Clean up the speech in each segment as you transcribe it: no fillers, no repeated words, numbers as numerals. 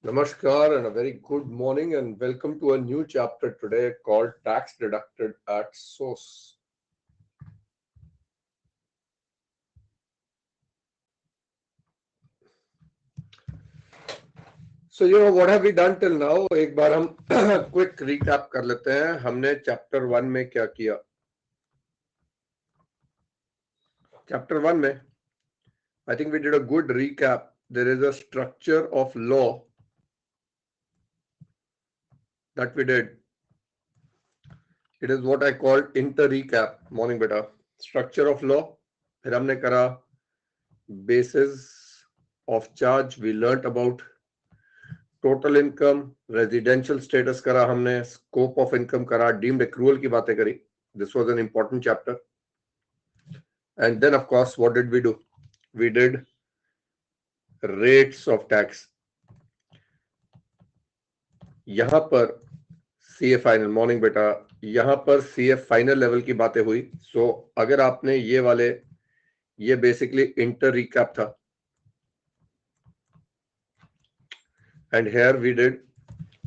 Namaskar and a very good morning and welcome to a new chapter today called Tax Deducted at Source. So what have we done till now? एक बार हम quick recap कर लेते हैं. हमने chapter 1 में क्या किया? Chapter 1 में I think we did a good recap. There is a structure of law that we did. It is what I called inter recap. Morning beta. Structure of law. फिर हमने करा basis of charge. We learnt about total income, residential status करा हमने, scope of income करा, deemed accrual की बातें करी. This was an important chapter. And then of course what did we do? We did rates of tax. यहां पर CA final. Morning बेटा. यहां पर सीए फाइनल लेवल की बातें हुई. सो अगर आपने ये बेसिकली इंटर रिकैप था. And here we did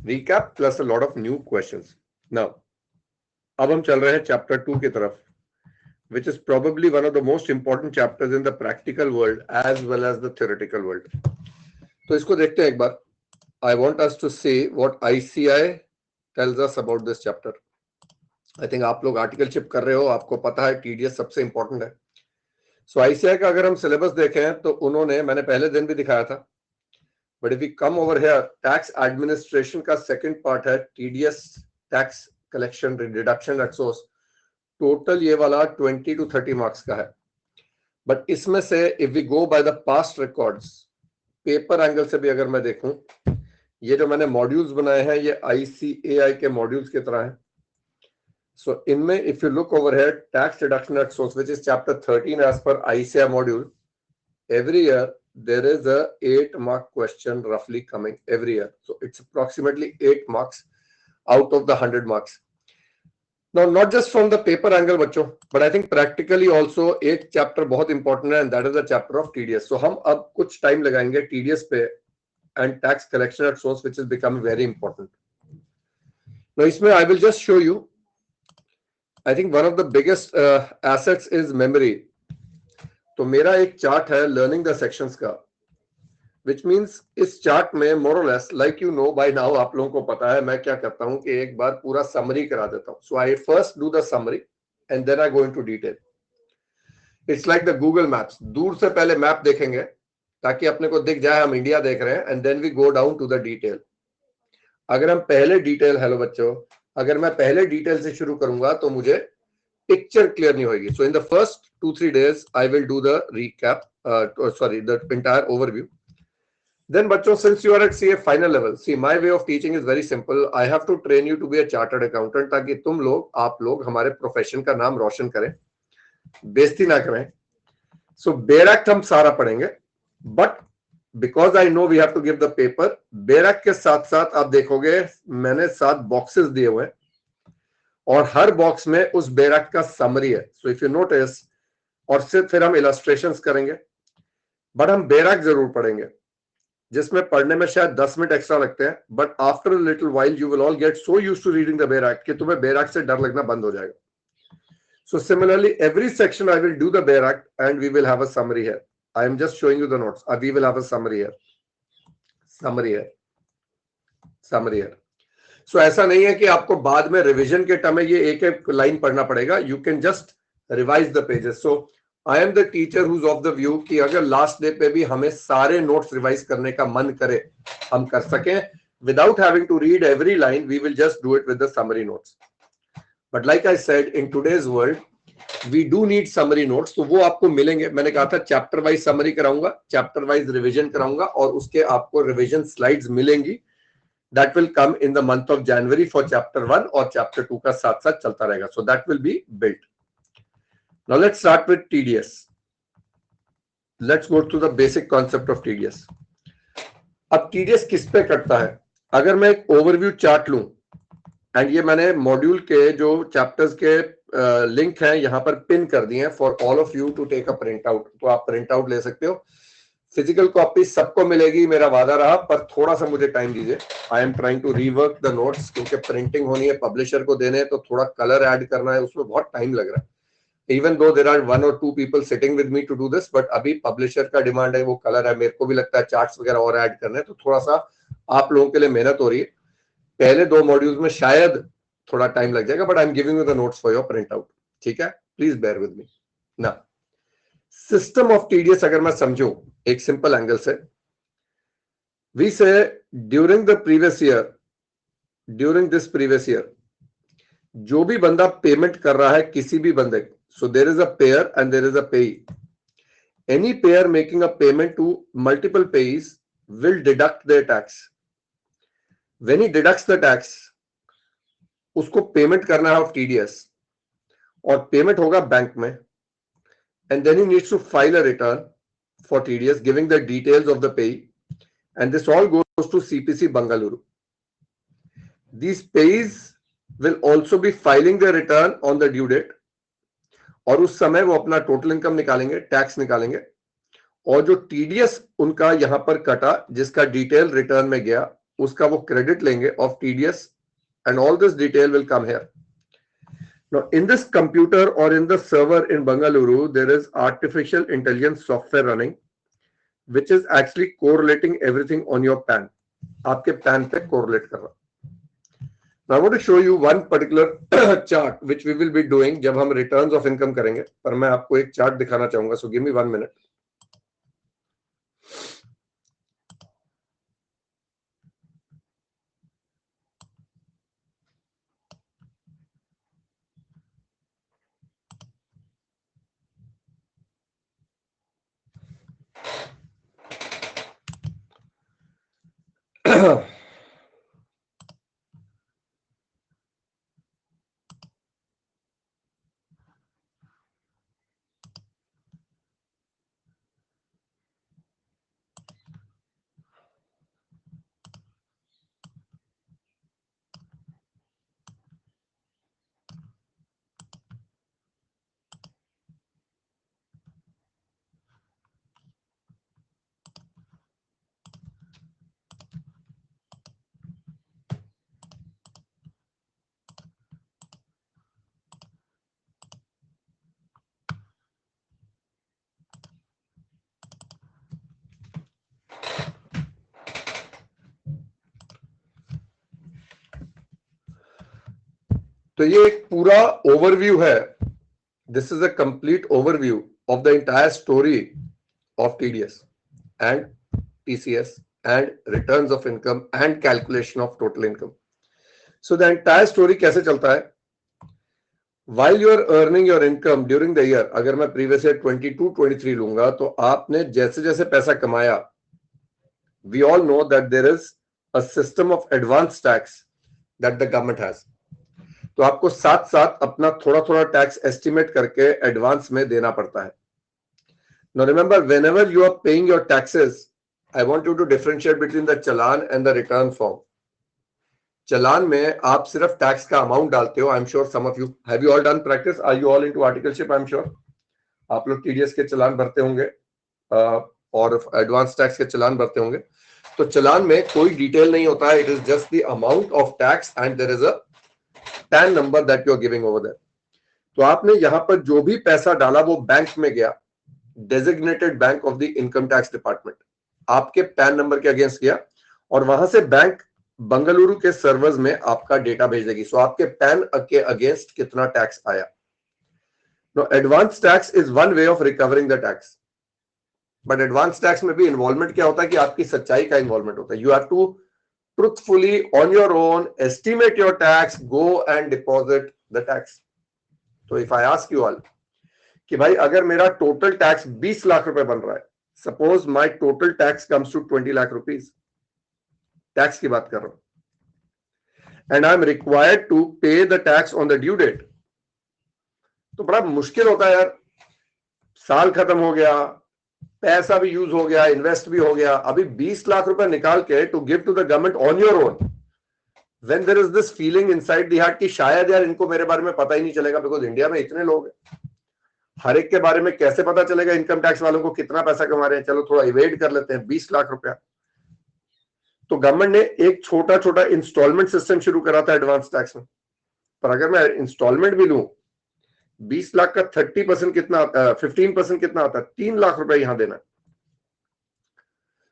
recap plus a lot of new questions. Now, अब हम चल रहे हैं chapter 2 की तरफ, which is probably one of the most important chapters in the practical world as well as the theoretical world. तो इसको देखते हैं एक बार. I want us to see what ICI tells us about this chapter. I think आप लोग article chip कर रहे हो, आपको पता है TDS सबसे important है. So ICI का अगर हम सिलेबस देखें तो उन्होंने, मैंने पहले दिन भी दिखाया था. But if we come over here, tax administration का second part है TDS, tax collection deduction at source. Total ये वाला 20 to 30 marks का है. But इसमें से if we go by the past records, paper angle से भी अगर मैं देखूं, ये जो मैंने modules बनाए हैं ये ICAI के modules की तरह हैं. So इनमें if you look over here, tax deduction at source, which is chapter 13 as per ICAI module, every year there is a 8-mark question roughly coming every year. So it's approximately 8 marks out of the 100 marks. Now, not just from the paper angle, बच्चों, but I think practically also एक chapter बहुत important है, and that is the chapter of TDS. So हम अब कुछ time लगाएंगे TDS पे and tax collection at source, which is becoming very important. Now, इसमें I will just show you. I think one of the biggest assets is memory. तो मेरा एक chart है लर्निंग द सेक्शंस का, which means इस chart में more और less like you know by now, आप लोगों को पता है मैं क्या करता हूं कि एक बार पूरा समरी करा देता हूं. So I first do the summary and then I go into detail. It's like the Google maps. दूर से पहले मैप देखेंगे ताकि अपने को दिख जाए हम इंडिया देख रहे हैं, and then we go down to the detail. अगर हम पहले डिटेल, हेलो बच्चों, अगर मैं पहले डिटेल से शुरू करूंगा तो मुझे पिक्चर क्लियर नहीं होगी. So in the first 2-3 days I will do the recap, the entire overview. Then बच्चों, since you are at CA final level, see my way of teaching is very simple. I have to train you to be a chartered accountant ताकि आप लोग हमारे profession का नाम रोशन करें, बेइज्जती ना करें. So बेयर एक्ट हम सारा पढ़ेंगे, but because I know we have to give the paper, bare act के साथ साथ आप देखोगे मैंने 7 बॉक्सेस दिए हुए हैं और हर बॉक्स में उस बेयर एक्ट का समरी है. सो इफ यू नोटिस, और फिर हम इलस्ट्रेशंस करेंगे, बट हम बेयर एक्ट जरूर पढ़ेंगे, जिसमें पढ़ने में शायद 10 मिनट एक्स्ट्रा लगते हैं, but after a little while you will all get so used to reading the bare act कि तुम्हें बेयर एक्ट से डर लगना बंद हो जाएगा. So similarly every section I will do the bare act and we will have a summary here. I am just showing you the notes. We will have a summary here, summary here, summary here. So ऐसा नहीं है कि आपको बाद में revision के time में ये एक एक लाइन पढ़ना पड़ेगा. You can just revise the pages. So I am the teacher who's of the view कि अगर लास्ट डे पे भी हमें सारे नोट्स रिवाइज करने का मन करे, हम कर सकें without having to read every line. We will just do it with the summary notes. But like I said, in today's world we do need summary notes. तो वो आपको मिलेंगे. मैंने कहा था चैप्टर वाइज समरी कराऊंगा, चैप्टर वाइज रिविजन कराऊंगा, और उसके आपको रिविजन स्लाइड्स मिलेंगी. That will come in the month of January for chapter 1 और chapter 2 का साथ साथ चलता रहेगा. So that will be built. Now let's start with TDS. Let's go to the basic concept of TDS. अब TDS किस पे करता है? अगर मैं एक ओवरव्यू चार्ट लूं, एंड ये मैंने मॉड्यूल के जो चैप्टर्स के लिंक हैं यहां पर पिन कर दिए हैं for all of you to take a print out. तो आप प्रिंट आउट ले सकते हो. फिजिकल कॉपी सबको मिलेगी, मेरा वादा रहा, पर थोड़ा सा मुझे टाइम दीजिए. I am trying to rework the notes, क्योंकि प्रिंटिंग होनी है, पब्लिशर को देने हैं, तो थोड़ा कलर ऐड करना है, उसमें बहुत टाइम लग रहा है. Even though there are 1 or 2 people sitting with me to do this, but अभी पब्लिशर का डिमांड है, वो कलर है, मेरे को भी लगता है चार्ट्स वगैरह और ऐड करने हैं, तो थोड़ा सा आप लोगों के लिए मेहनत हो रही है. पहले 2 मॉड्यूल्स में शायद थोड़ा टाइम लग जाएगा, but I am giving you the notes for your print out. ठीक है, प्लीज बेयर विद मी. ना सिस्टम ऑफ टीडीएस अगर मैं समझूं एक सिंपल एंगल से, वी से ड्यूरिंग दिस प्रीवियस ईयर जो भी बंदा पेमेंट कर रहा है किसी भी बंदे को, so there is a payer and there is a payee. Any payer making a payment to multiple payees will deduct their tax. When he deducts the tax, उसको पेमेंट करना है ऑफ टीडीएस, और पेमेंट होगा bank में, and then he needs to file a return for TDS giving the details of the payee, and this all goes to CPC Bengaluru. These payees will also be filing their return on the due date, और उस समय वो अपना total income निकालेंगे, tax निकालेंगे, और जो TDS उनका यहां पर कटा जिसका डिटेल रिटर्न में गया, उसका वो क्रेडिट लेंगे of TDS, and all this detail will come here. Now, in this computer or in the server in Bengaluru, there is artificial intelligence software running, which is actually correlating everything on your PAN. आपके PAN पे correlate कर रहा. Now, I want to show you one particular chart which we will be doing जब हम returns of income करेंगे. पर मैं आपको एक chart दिखाना चाहूंगा. So give me 1 minute. तो ये एक पूरा ओवरव्यू है. This is a complete overview of the entire story of TDS and TCS and returns of income and calculation of total income. So the entire story कैसे चलता है. While you are earning your income during the year, अगर मैं previous year 22-23 लूंगा, तो आपने जैसे जैसे पैसा कमाया, we all know that there is a system of advance tax that the government has. तो आपको साथ साथ अपना थोड़ा थोड़ा टैक्स एस्टिमेट करके एडवांस में देना पड़ता है. Now remember, whenever you are paying your taxes, I want you to differentiate between the challan and the return form. चालान में आप सिर्फ टैक्स का अमाउंट डालते हो. I am sure some of you have you all done practice. Are you all into articleship? I am sure आप लोग TDS के चालान भरते होंगे और एडवांस टैक्स के चालान भरते होंगे. तो चालान में कोई डिटेल नहीं होता है. It is just the amount of tax and there is a PAN number that you are giving over there. तो आपने यहां पर जो भी पैसा डाला वो बैंक में गया, designated bank of the income tax department, आपके पैन नंबर के अगेंस्ट गया, और वहां से बैंक बंगलुरु के सर्वर्स में आपका डेटा भेज देगी. सो आपके पैन के अगेंस्ट कितना टैक्स आया. No advance tax is one way of recovering the tax, but advance tax में भी इन्वॉल्वमेंट क्या होता है कि आपकी सच्चाई का इन्वॉल्वमेंट होता है. You have to truthfully on your own estimate your tax, go and deposit the tax. So if I ask you all कि भाई अगर मेरा टोटल टैक्स 20 लाख रुपए बन रहा है, suppose my total tax comes to 20 lakh rupees, tax की बात कर रहा हूं, and I am required to pay the tax on the due date, तो बड़ा मुश्किल होता है यार. साल खत्म हो गया, पैसा भी यूज हो गया, इन्वेस्ट भी हो गया, अभी 20 लाख रुपए निकाल के to give to the government on your own, when there is this feeling inside the heart कि शायद यार इनको मेरे बारे में पता ही नहीं चलेगा, बिकॉज इंडिया में इतने लोग हैं. हर एक के बारे में कैसे पता चलेगा इनकम टैक्स वालों को कितना पैसा कमा रहे हैं? चलो थोड़ा इवेड कर लेते हैं, 20 लाख रुपया। तो गवर्नमेंट ने एक छोटा छोटा इंस्टॉलमेंट सिस्टम शुरू करा था एडवांस टैक्स में, पर अगर मैं इंस्टॉलमेंट भी लूं 20 लाख का 30% कितना, 15% कितना आता है? 3 लाख रुपए यहां देना।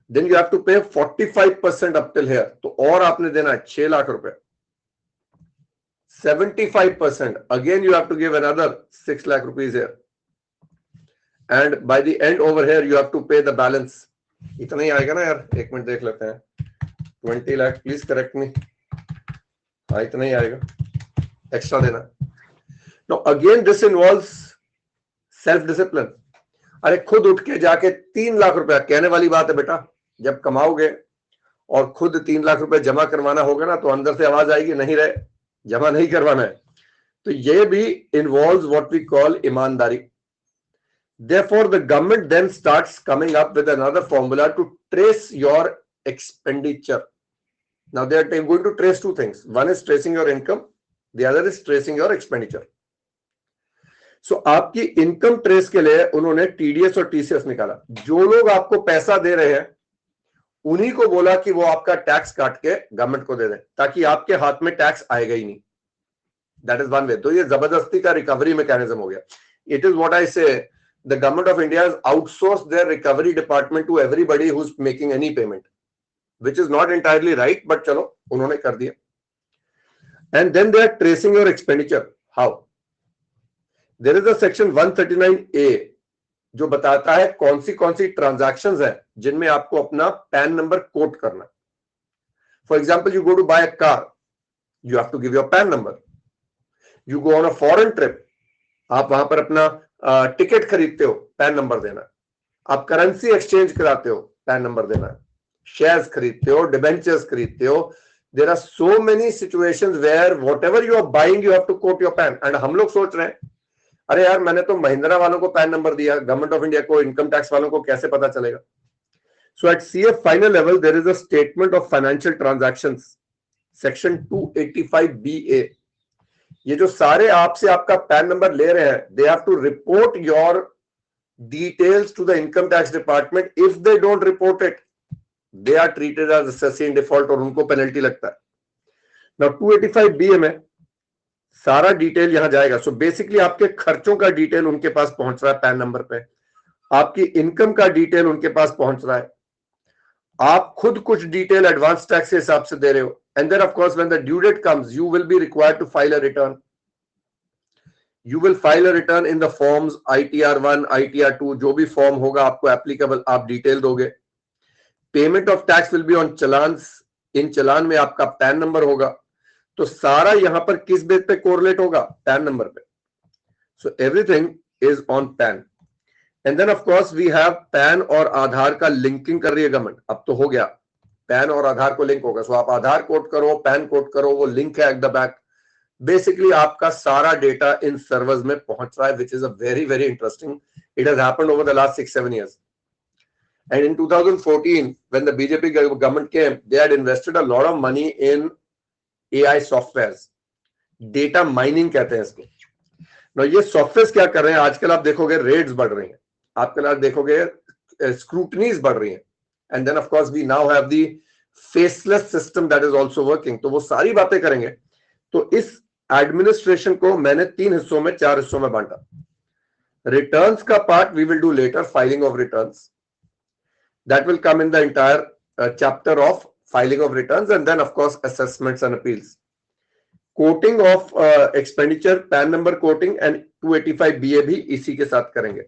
देन यू हैव टू पे 45% अप टिल हियर, तो और आपने देना है 6 लाख रुपए। 75% again you have to give another 6 lakh rupees here, and by the end over here you have to pay the balance. इतना ही आएगा ना यार? एक मिनट देख लेते हैं। 20 लाख, प्लीज करेक्ट मी। हाँ इतना ही आएगा, एक्स्ट्रा देना। Now again this involves self discipline. अरे खुद उठ के जाके 3 लाख रुपया, कहने वाली बात है बेटा, जब कमाओगे और खुद 3 लाख रुपए जमा करवाना होगा ना, तो अंदर से आवाज आएगी नहीं रहे, जमा नहीं करवाना है। तो ये भी involves what we call ईमानदारी। Therefore the government then starts coming up with another formula to trace your expenditure. Now they are going to trace two things. One is tracing your income, the other is tracing your expenditure. So आपकी income trace के लिए उन्होंने TDS और TCS निकाला। जो लोग आपको पैसा दे रहे हैं उन्हीं को बोला कि वो आपका टैक्स काट के गवर्नमेंट को दे दें, ताकि आपके हाथ में टैक्स आएगा ही नहीं। दैट इज वन वे। तो ये जबरदस्ती का रिकवरी मैकेनिज्म हो गया। It is what I say, the government of India has outsourced their recovery department to everybody who is making any payment, which is not entirely right, but चलो उन्होंने कर दिया। And then they are tracing your expenditure. How? There is a section 139A जो बताता है कौन सी transactions है जिनमें आपको अपना पैन नंबर कोट करना। For example, you go to buy a car, you have to give your PAN number. You go on a foreign trip, आप वहां पर अपना टिकट खरीदते हो, पैन नंबर देना। आप करेंसी एक्सचेंज कराते हो, पैन नंबर देना। शेयर्स खरीदते हो, डिबेंचर्स खरीदते हो। There are so many situations where whatever you are buying you have to quote your PAN. And हम लोग सोच रहे हैं अरे यार मैंने तो महिंद्रा वालों को पैन नंबर दिया, गवर्नमेंट ऑफ इंडिया को, इनकम टैक्स वालों को कैसे पता चलेगा? So at CF final level there is a statement of financial transactions, section 285BA। ये जो सारे आपसे आपका पैन नंबर ले रहे हैं, they have to report your details to the income tax department. If they don't report it, they are treated as assessee in default और उनको पेनल्टी लगता है। नाउ 285BA में सारा डिटेल यहां जाएगा। सो बेसिकली आपके खर्चों का डिटेल उनके पास पहुंच रहा है पैन नंबर पे, आपकी इनकम का डिटेल उनके पास पहुंच रहा है, आप खुद कुछ डिटेल एडवांस टैक्स के हिसाब से दे रहे हो। And then of course when the due date comes, you will be required to file a return. You will file a return in the forms ITR 1, ITR 2, जो भी फॉर्म होगा आपको एप्लीकेबल, आप डिटेल दोगे। Payment of tax will be on challans, इन चलान में आपका पैन नंबर होगा। तो सारा यहां पर किस बेस पे कोरिलेट होगा? पैन नंबर पे। So everything is on PAN. And then of course we have PAN और आधार का लिंकिंग कर रही है गवर्नमेंट। अब तो हो गया, पैन और आधार को लिंक होगा। सो आप आधार कोड करो, पैन कोड करो, वो लिंक है एट द बैक। बेसिकली आपका सारा डेटा इन सर्वर्स में पहुंच रहा है, which is a very very interesting. It has happened over the last 6-7 years. And in 2014, when the BJP government came, they had invested a lot of money in AI software, data mining कहते हैं इसको। ना ये software क्या कर रहे हैं? आजकल आप देखोगे रेड्स बढ़ रही हैं, आजकल आप देखोगे स्क्रूटनीज बढ़ रही हैं। And then of course we now have the faceless system that is also working. तो वो सारी बातें करेंगे। तो इस एडमिनिस्ट्रेशन को मैंने 4 हिस्सों में बांटा। रिटर्न्स का part we will do later, filing of returns, that will come in the entire chapter of filing of returns, and then of course assessments and appeals. Quoting of expenditure, PAN number quoting and 285BA भी इसी के साथ करेंगे।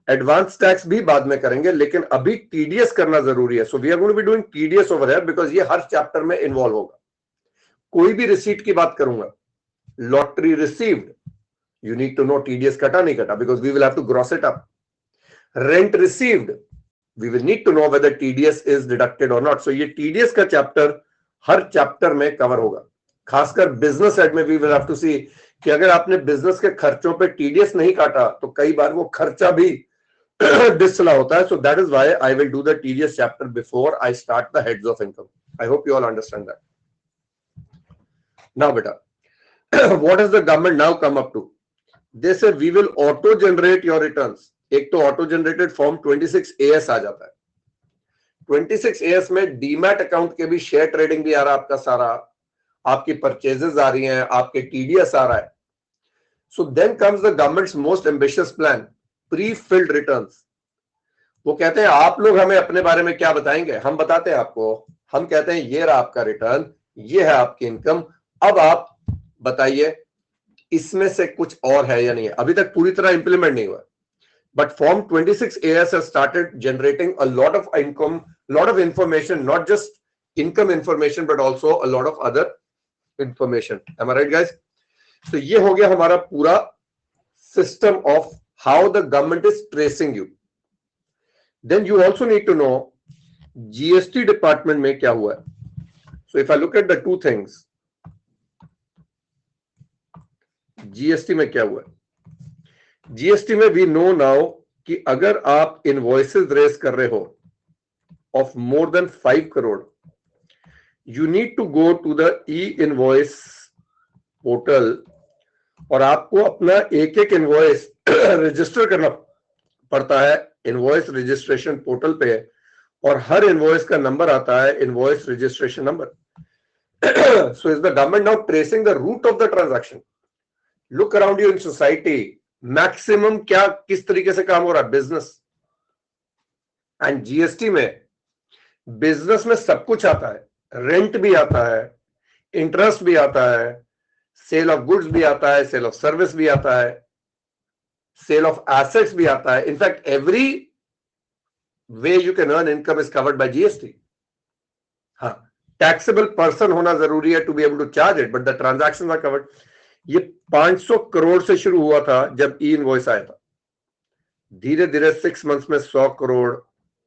Advance tax भी बाद में करेंगे, लेकिन अभी टीडीएस करना जरूरी है। So we are going to be doing TDS over here because ये हर चैप्टर में इन्वॉल्व होगा। कोई भी रिसीट की बात करूंगा, lottery received, you need to know TDS कटा नहीं कटा, because we will have to gross it up. Rent received, we will need to know whether TDS is deducted or not. So ये TDS का chapter हर chapter में cover होगा। खासकर business head में we will have to see कि अगर आपने business के खर्चों पे TDS नहीं काटा तो कई बार वो खर्चा भी डिसला होता है। So that is why I will do the TDS chapter before I start the heads of income. I hope you all understand that. Now beta, what has the government now come up to? They say we will auto generate your returns. एक तो auto generated form 26AS आ जाता है। 26AS में demat account के भी share trading भी आ रहा है आपका सारा, आपकी परचेजेस आ रही हैं, आपके TDS आ रहा है। So then comes the government's most ambitious plan, pre filled returns. वो कहते हैं आप लोग हमें अपने बारे में क्या बताएंगे, हम बताते हैं आपको। हम कहते हैं ये रहा आपका रिटर्न, ये है आपकी इनकम, अब आप बताइए इसमें से कुछ और है या नहीं है। अभी तक पूरी तरह इंप्लीमेंट नहीं हुआ, but form 26AS has started generating a lot of income, lot of information, not just income information but also a lot of other information. Am I right guys? So ये हो गया हमारा पूरा system of how the government is tracing you. Then you also need to know GST department में क्या हुआ है. So if I look at the two things, GST में क्या हुआ है? GST में वी नो नाउ कि अगर आप इनवॉइसेस रेज कर रहे हो of more than 5 crore, you need to go to the e-invoice portal और आपको अपना एक एक इनवॉइस रजिस्टर करना पड़ता है इनवॉइस रजिस्ट्रेशन पोर्टल पे, और हर इनवॉइस का नंबर आता है invoice registration number. So is the government now tracing the route of the transaction. Look around you in society, maximum क्या किस तरीके से काम हो रहा है? बिजनेस. एंड जीएसटी में बिजनेस में सब कुछ आता है, रेंट भी आता है, इंटरेस्ट भी आता है, सेल ऑफ गुड्स भी आता है, सेल ऑफ सर्विस भी आता है, सेल ऑफ एसेट्स भी आता है. In fact every way you can earn income is covered by GST. हाँ, टैक्सेबल पर्सन होना जरूरी है to be able to charge it, but the transactions are covered. ये 500 करोड़ से शुरू हुआ था जब ई इनवॉइस आया था. धीरे धीरे 6 मंथ्स में 100 crore,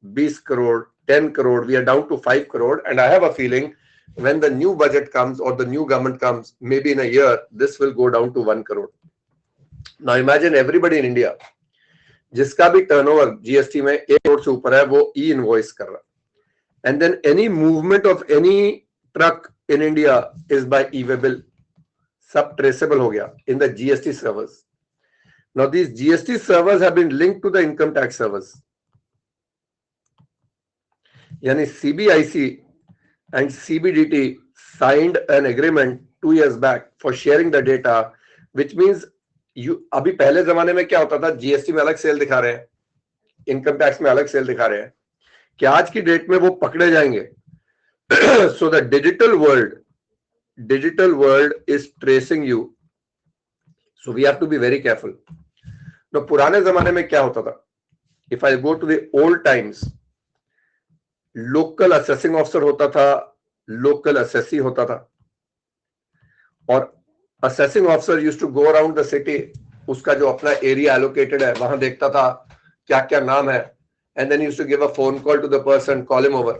20 crore, 10 crore, we are down to 5 crore. And I have a feeling when the new budget comes or the new government comes, maybe in a year, this will go down to 1 crore. Now imagine everybody in India, जिसका भी turnover GST में 1 करोड़ से ऊपर है, वो ई invoice कर रहा है. And then any movement of any truck in India is by e-way bill. सब ट्रेसेबल हो गया in the GST servers. Now these GST servers have been linked to the income tax servers. यानी CBIC and CBDT signed an agreement 2 years back for sharing the data, which means you अभी पहले जमाने में क्या होता था, GST में अलग सेल दिखा रहे हैं, इनकम टैक्स में अलग सेल दिखा रहे हैं, कि आज की डेट में वो पकड़े जाएंगे. So the digital world is tracing you, so we have to be very careful. Now पुराने जमाने में क्या होता था? If I go to the old times, local assessing officer होता था, लोकल असेसी होता था, और assessing officer used to go around the city. उसका जो अपना एरिया एलोकेटेड है वहां देखता था क्या क्या नाम है, and then used to give a phone call to the person, call him over,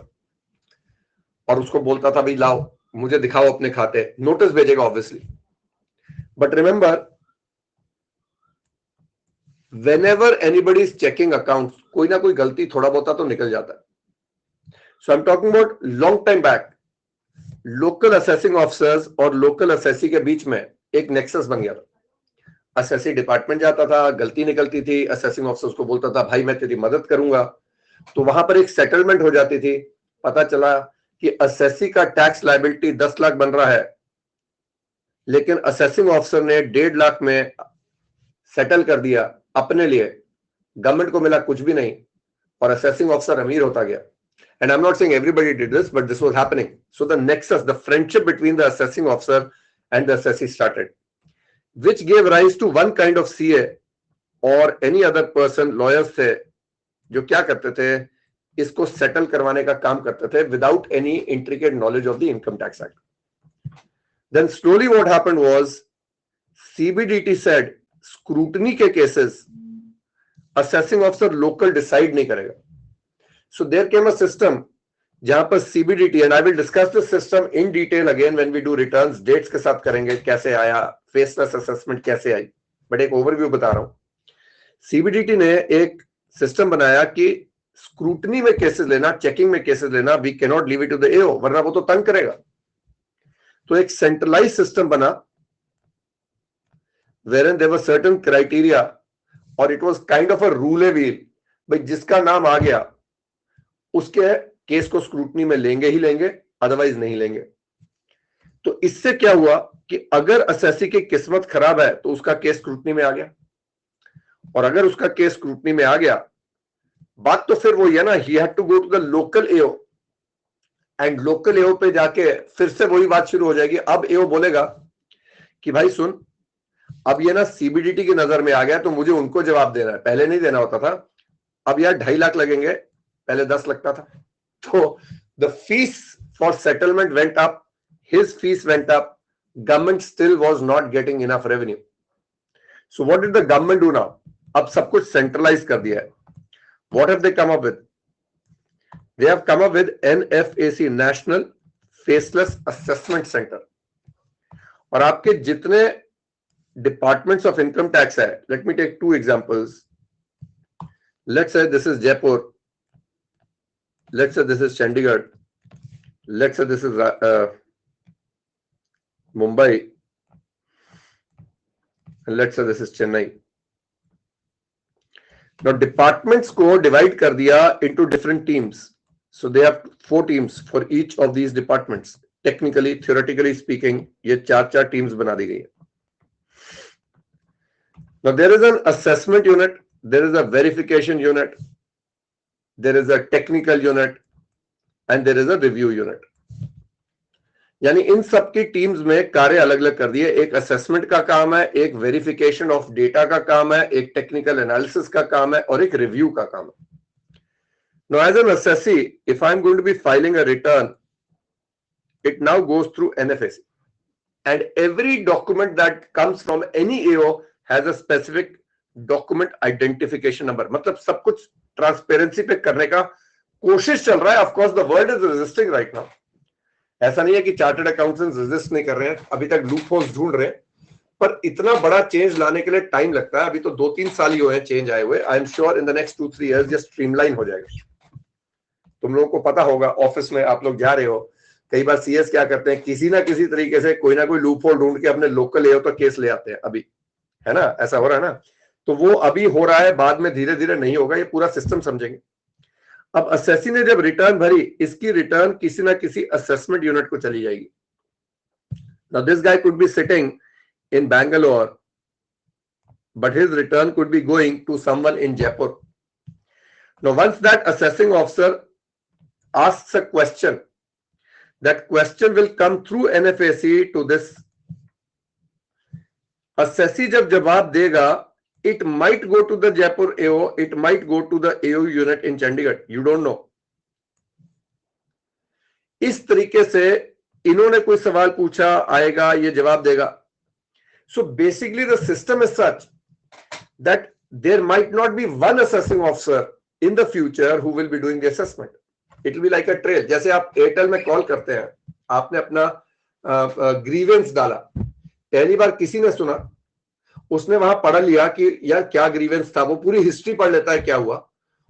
और उसको बोलता था भाई लाओ मुझे दिखाओ अपने खाते, नोटिस भेजेगा obviously. But remember, whenever anybody is checking accounts, कोई ना कोई गलती थोड़ा बहुत तो निकल जाता है. So I'm talking about long time back. Local assessing officers और लोकल असेसी के बीच में एक नेक्सस बन गया था. असेसी डिपार्टमेंट जाता था, गलती निकलती थी, असेसिंग ऑफिसर उसको बोलता था भाई मैं तेरी मदद करूंगा, तो वहां पर एक सेटलमेंट हो जाती थी. पता चला कि असेसी का टैक्स लायबिलिटी 10 लाख बन रहा है, लेकिन असेसिंग ऑफिसर ने 1.5 लाख में सेटल कर दिया अपने लिए, गवर्नमेंट को मिला कुछ भी नहीं, और असेसिंग ऑफिसर अमीर होता गया. And I'm not saying everybody did this, but this was happening. So the nexus, the friendship between the assessing officer and the assessee started, which gave rise to one kind of CA or any other person, lawyers थे जो क्या करते थे, इसको settle करवाने का काम करते थे without any intricate knowledge of the Income Tax Act. Then slowly what happened was CBDT said scrutiny के cases assessing officer local decide नहीं करेगा. So there came a system जहां पर CBDT, and I will discuss this system in detail again when we do returns, dates के साथ करेंगे, कैसे आया, faceless assessment कैसे आई, बट एक ओवरव्यू बता रहा हूं. CBDT ने एक सिस्टम बनाया कि स्क्रूटनी में केसेस लेना, चेकिंग में केसेस लेना, we can not leave it to the AO, वरना वो तो तंग करेगा. तो एक सेंट्रलाइज सिस्टम बना wherein there were certain criteria और it was kind of a rule wheel, भाई जिसका नाम आ गया उसके केस को स्क्रूटनी में लेंगे ही लेंगे, अदरवाइज नहीं लेंगे। तो इससे क्या हुआ कि अगर असेसी की किस्मत खराब है तो उसका केस स्क्रूटनी में आ गया, और अगर उसका केस स्क्रूटनी में आ गया, बात तो फिर वही है ना, he had to go to the local AO, and local AO पे जाके फिर से वही बात शुरू हो जाएगी। अब एओ बोलेगा कि भाई सुन, अब ये ना सीबीडीटी की नजर में आ गया तो मुझे उनको जवाब देना है, पहले नहीं देना होता था, अब यार 2.5 लाख लगेंगे, पहले 10 लगता था। तो the fees for settlement went up, his fees went up, government still was not getting enough revenue. So what did the government do now? अब सब कुछ centralized कर दिया है। What have they come up with? They have come up with NFAC, National Faceless Assessment Center. और आपके जितने departments of income tax है, let me take 2 examples. Let's say this is Jaipur. Let's say this is Chandigarh. Let's say this is Mumbai, and let's say this is Chennai. Now departments को divide कर दिया into different teams. So they have 4 teams for each of these departments. Technically, theoretically speaking, ये 4 teams बना दी गई है. Now there is an assessment unit, there is a verification unit, there is a technical unit, and there is a review unit. यानी इन सब की teams में कार्य अलग अलग कर दिए। एक असेसमेंट का काम है, एक वेरिफिकेशन ऑफ डेटा का काम है, एक टेक्निकल एनालिसिस का काम है, और एक रिव्यू का काम है। Now as an assessee, if I'm going to be filing a return, it now goes through NFAC, and every document that comes from any AO has a specific document identification number. मतलब सब कुछ transparency पे करने का कोशिश चल रहा है। Of course, the world is resisting right now. ऐसा नहीं है कि चार्टर्ड अकाउंटेंट्स रेजिस्ट नहीं कर रहे हैं, अभी तक लूप होल्स ढूंढ रहे हैं, पर इतना बड़ा चेंज लाने के लिए टाइम लगता है। अभी तो 2-3 साल ही हुए हैं चेंज आए हुए। आई am sure in the next 2-3 years ये स्ट्रीमलाइन हो जाएगा। तुम लोगों को पता होगा, ऑफिस में आप लोग जा रहे हो, कई बार सीएस क्या करते हैं, किसी ना किसी तरीके से कोई ना कोई लूप होल ढूंढ के अपने लोकल एओ तो केस ले आते हैं। अभी है ना, ऐसा हो रहा है ना, तो वो अभी हो रहा है, बाद में धीरे धीरे नहीं होगा, ये पूरा सिस्टम समझेंगे। अब असेसी ने जब रिटर्न भरी, इसकी रिटर्न किसी ना किसी असेसमेंट यूनिट को चली जाएगी। Now this guy could be sitting in Bangalore, but his return could be going to someone in Jaipur. Now once that assessing officer asks a question, that question will come through NFAC to this assessee. जब जवाब देगा, it might go to the Jaipur AO, it might go to the AO unit in Chandigarh, you don't know. इस तरीके से इन्होंने कोई सवाल पूछा, आएगा, ये जवाब देगा। So basically the system is such that there might not be one assessing officer in the future who will be doing the assessment. It will be like a trail. जैसे आप एयरटेल में कॉल करते हैं, आपने अपना grievance डाला, पहली बार किसी ने सुना, उसने वहां पढ़ लिया कि यार क्या ग्रीवेंस था, वो पूरी हिस्ट्री पढ़ लेता है क्या हुआ,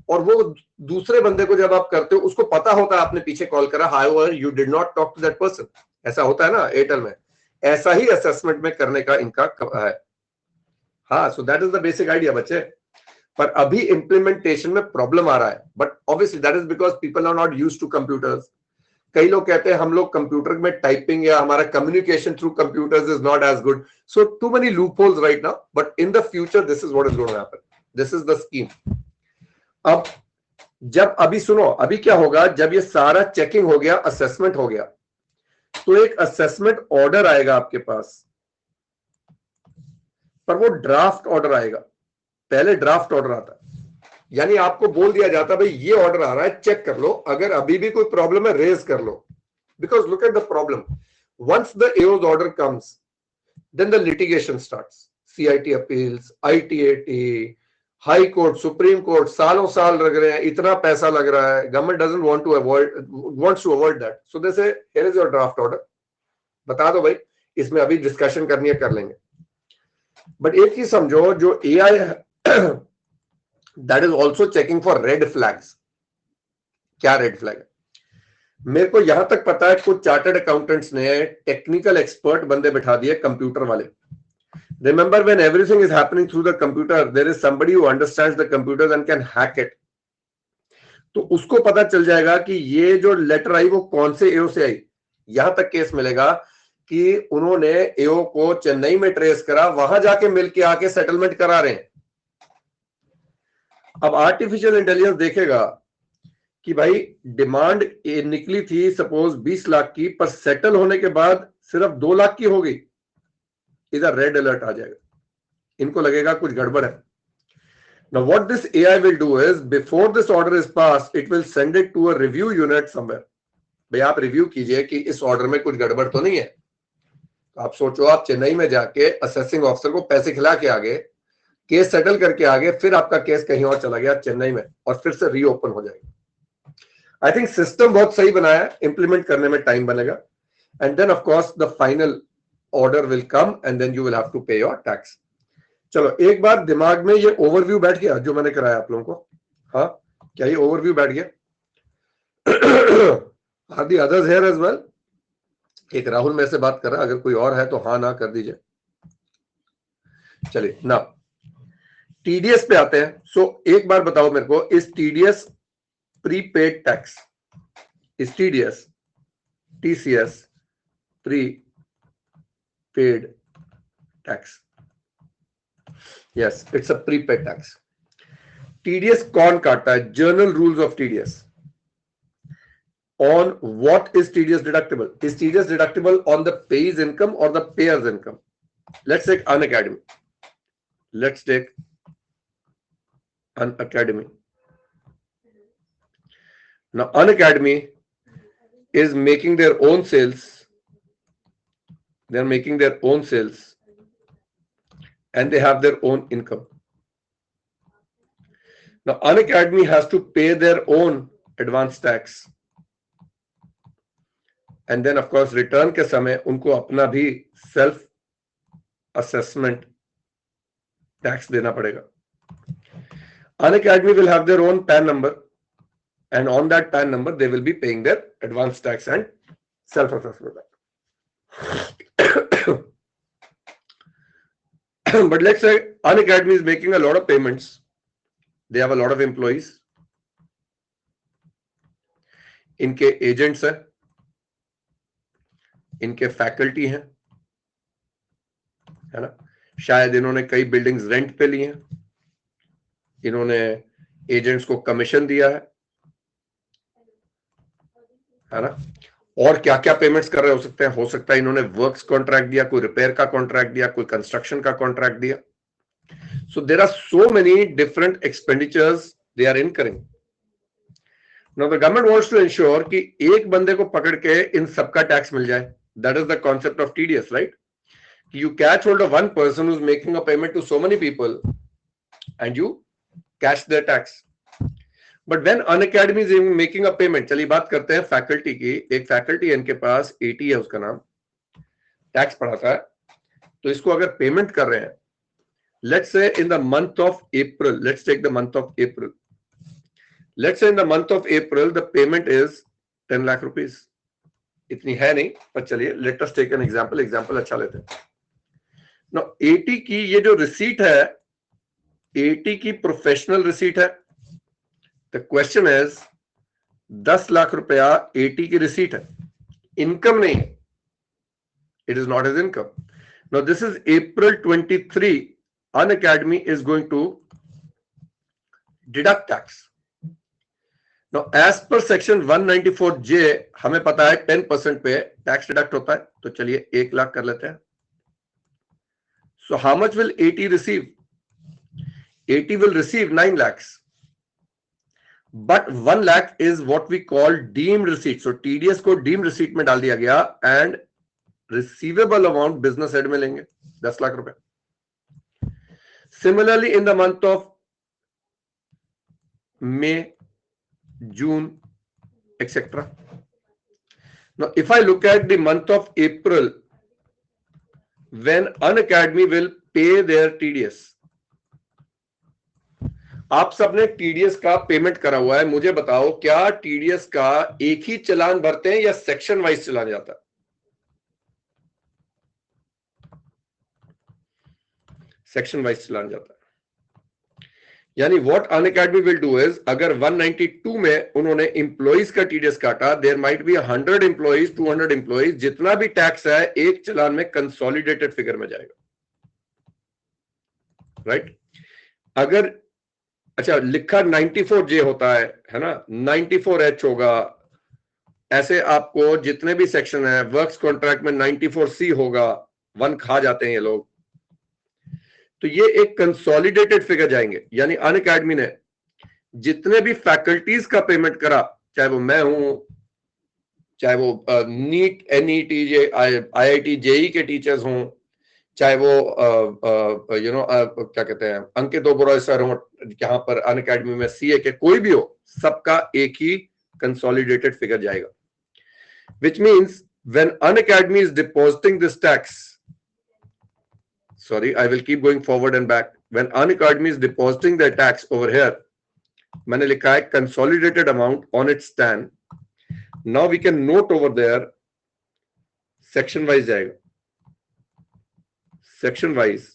और वो दूसरे बंदे को जब आप करते हो उसको पता होता है आपने पीछे कॉल करा, however you did not talk to that person. ऐसा होता है ना एयरटेल में, ऐसा ही असेसमेंट में करने का इनका है। हाँ, so that is the basic idea बच्चे, पर अभी इंप्लीमेंटेशन में प्रॉब्लम आ रहा है, but obviously that is because people are not used to computers. कई लोग कहते हैं हम लोग कंप्यूटर में टाइपिंग या हमारा communication through computers is not as good, so too many loopholes right now, but in the future this is what is going to happen, this is the scheme. अब जब अभी सुनो, अभी क्या होगा, जब ये सारा चेकिंग हो गया, असेसमेंट हो गया, तो एक असेसमेंट ऑर्डर आएगा आपके पास, पर वो ड्राफ्ट ऑर्डर आएगा। पहले ड्राफ्ट ऑर्डर आता है, यानी आपको बोल दिया जाता है भाई ये ऑर्डर आ रहा है, चेक कर लो, अगर अभी भी कोई प्रॉब्लम है रेज कर लो। Because look at the problem, once the AO's order comes, then the litigation starts, CIT appeals, ITAT, high court, supreme court, सालों साल लग रहे हैं, इतना पैसा लग रहा है, government doesn't want to avoid, wants to avoid that, so they say here is your draft order, बता दो भाई, इसमें अभी डिस्कशन करनी है, कर लेंगे। बट एक ही समझो, जो एआई है that is also checking for red flags. क्या रेड फ्लैग है? मेरे को यहां तक पता है कुछ चार्टर्ड अकाउंटेंट्स ने टेक्निकल एक्सपर्ट बंदे बिठा दिए, कंप्यूटर वाले। Remember, when everything is happening through the computer, there is somebody who understands the computers and can hack it. तो उसको पता चल जाएगा कि ये जो लेटर आई वो कौन से एओ से आई। यहां तक केस मिलेगा कि उन्होंने एओ को चेन्नई में ट्रेस करा, वहां जाके मिल के आके सेटलमेंट करा रहे हैं। अब आर्टिफिशियल इंटेलिजेंस देखेगा कि भाई डिमांड निकली थी सपोज 20 लाख की, पर सेटल होने के बाद सिर्फ 2 लाख की हो गई, इधर रेड अलर्ट आ जाएगा, इनको लगेगा कुछ गड़बड़ है। Now what this AI will do is, before this order is passed, it will send it to a review unit somewhere. भाई आप रिव्यू कीजिए कि इस ऑर्डर में कुछ गड़बड़ तो नहीं है। आप सोचो, आप चेन्नई में जाके असेसिंग ऑफिसर को पैसे खिला के आगे, केस सेटल करके आगे, फिर आपका केस कहीं और चला गया चेन्नई में, और फिर से रीओपन हो जाएगा। आई थिंक सिस्टम बहुत सही बनाया है, इंप्लीमेंट करने में टाइम बनेगा, and then of course the final order will come and then you will have to pay your tax. चलो, एक बार दिमाग में ये ओवरव्यू बैठ गया जो मैंने कराया आप लोगों को? हाँ, क्या ये ओवरव्यू बैठ गया? Are the others here as well? एक राहुल मेरे से बात कर रहा है, अगर कोई और है तो हाँ ना कर दीजिए। चलिए ना, टीडीएस पे आते हैं। सो एक बार बताओ मेरे को, इस टीडीएस प्रीपेड टैक्स, इस TDS TCS prepaid tax? Yes, it's a prepaid tax. TDS कौन काटता है? Journal rules of TDS. On what is TDS deductible? Is TDS deductible on the pay's income or the payer's income? Let's take Unacademy. Let's take Unacademy. Now, Unacademy is making their own sales. They're making their own sales and they have their own income. Now, Unacademy has to pay their own advance tax. And then of course return के समय उनको अपना भी self assessment tax देना पड़ेगा। Unacademy will have their own PAN number, and on that PAN number they will be paying their advance tax and self assessment. But let's say Unacademy is making a lot of payments. They have a lot of employees. इनके agents हैं, इनके faculty हैं, है ना? शायद इन्होंने कई buildings rent पे ली हैं, इन्होंने एजेंट्स को कमीशन दिया है ना? और क्या क्या पेमेंट्स कर रहे हो सकते हैं? हो सकता है इन्होंने वर्क्स कॉन्ट्रैक्ट दिया, कोई रिपेयर का कॉन्ट्रैक्ट दिया, कोई कंस्ट्रक्शन का कॉन्ट्रैक्ट दिया। So there are so many different expenditures they are incurring. Now the government wants to ensure कि एक बंदे को पकड़ के इन सबका टैक्स मिल जाए। That is the concept of TDS, right? You catch hold of one person who's making a payment to so many people and you catch their tax. But when Unacademy is making a payment, चलिए बात करते हैं faculty की। एक faculty है इनके पास, 80 है उसका नाम, टैक्स पढ़ाता है, तो इसको अगर पेमेंट कर रहे हैं, let's say in the month of April, let's take the month of April. Let's say in the month of April the payment is 10 lakh rupees. इतनी है नहीं, पर चलिए let us take an example, example अच्छा लेते हैं। Now 80 की ये जो रिसीट है, 80 की प्रोफेशनल रिसीट है। द क्वेश्चन इज 10 लाख रुपया 80 की रिसीट है, इनकम नहीं है, it is not as income. Now this is April 23, Unacademy is going to deduct tax. Now, as per section 194J, हमें पता है 10% पे टैक्स डिडक्ट होता है, तो चलिए 1 लाख कर लेते हैं। So how much will 80 receive? 80 will receive 9 lakhs. But 1 lakh is what we call deemed receipt. So TDS को deemed receipt में डाल दिया गया and receivable amount business head में लेंगे 10 लाख रुपए। Similarly, in the month of May, June, etc. Now, if I look at the month of April, when Unacademy will pay their TDS, आप सबने TDS का पेमेंट करा हुआ है, मुझे बताओ क्या TDS का एक ही चलान भरते हैं या सेक्शन वाइज चलान जाता है? सेक्शन वाइज चलान जाता है। यानी what Unacademy will do is, अगर 192 में उन्होंने एम्प्लॉइज का टीडीएस काटा, there might be 100 employees, 200 employees, जितना भी टैक्स है एक चलान में कंसोलिडेटेड फिगर में जाएगा, राइट? अगर अच्छा लिखा 94J होता है ना, 94H होगा, ऐसे आपको जितने भी सेक्शन है, वर्क्स कॉन्ट्रैक्ट में 94C होगा, 1 खा जाते हैं ये लोग, तो ये एक कंसोलिडेटेड फिगर जाएंगे। यानी अनअकैडमी ने जितने भी फैकल्टीज का पेमेंट करा, चाहे वो मैं हूं, चाहे वो नीट, एनईटी, IIT, जेई के टीचर्स हों, चाहे वो क्या कहते हैं अंकित ओबरॉय सर हो यहाँ पर अनअकैडमी में, सीए के कोई भी हो, सबका एक ही कंसोलिडेटेड फिगर जाएगा। Which means when Unacademy is depositing this tax, sorry, I will keep going forward and back. When Unacademy is depositing their tax over here, मैंने लिखा है consolidated amount on its stand. Now we can note over there section wise जाएगा, section wise,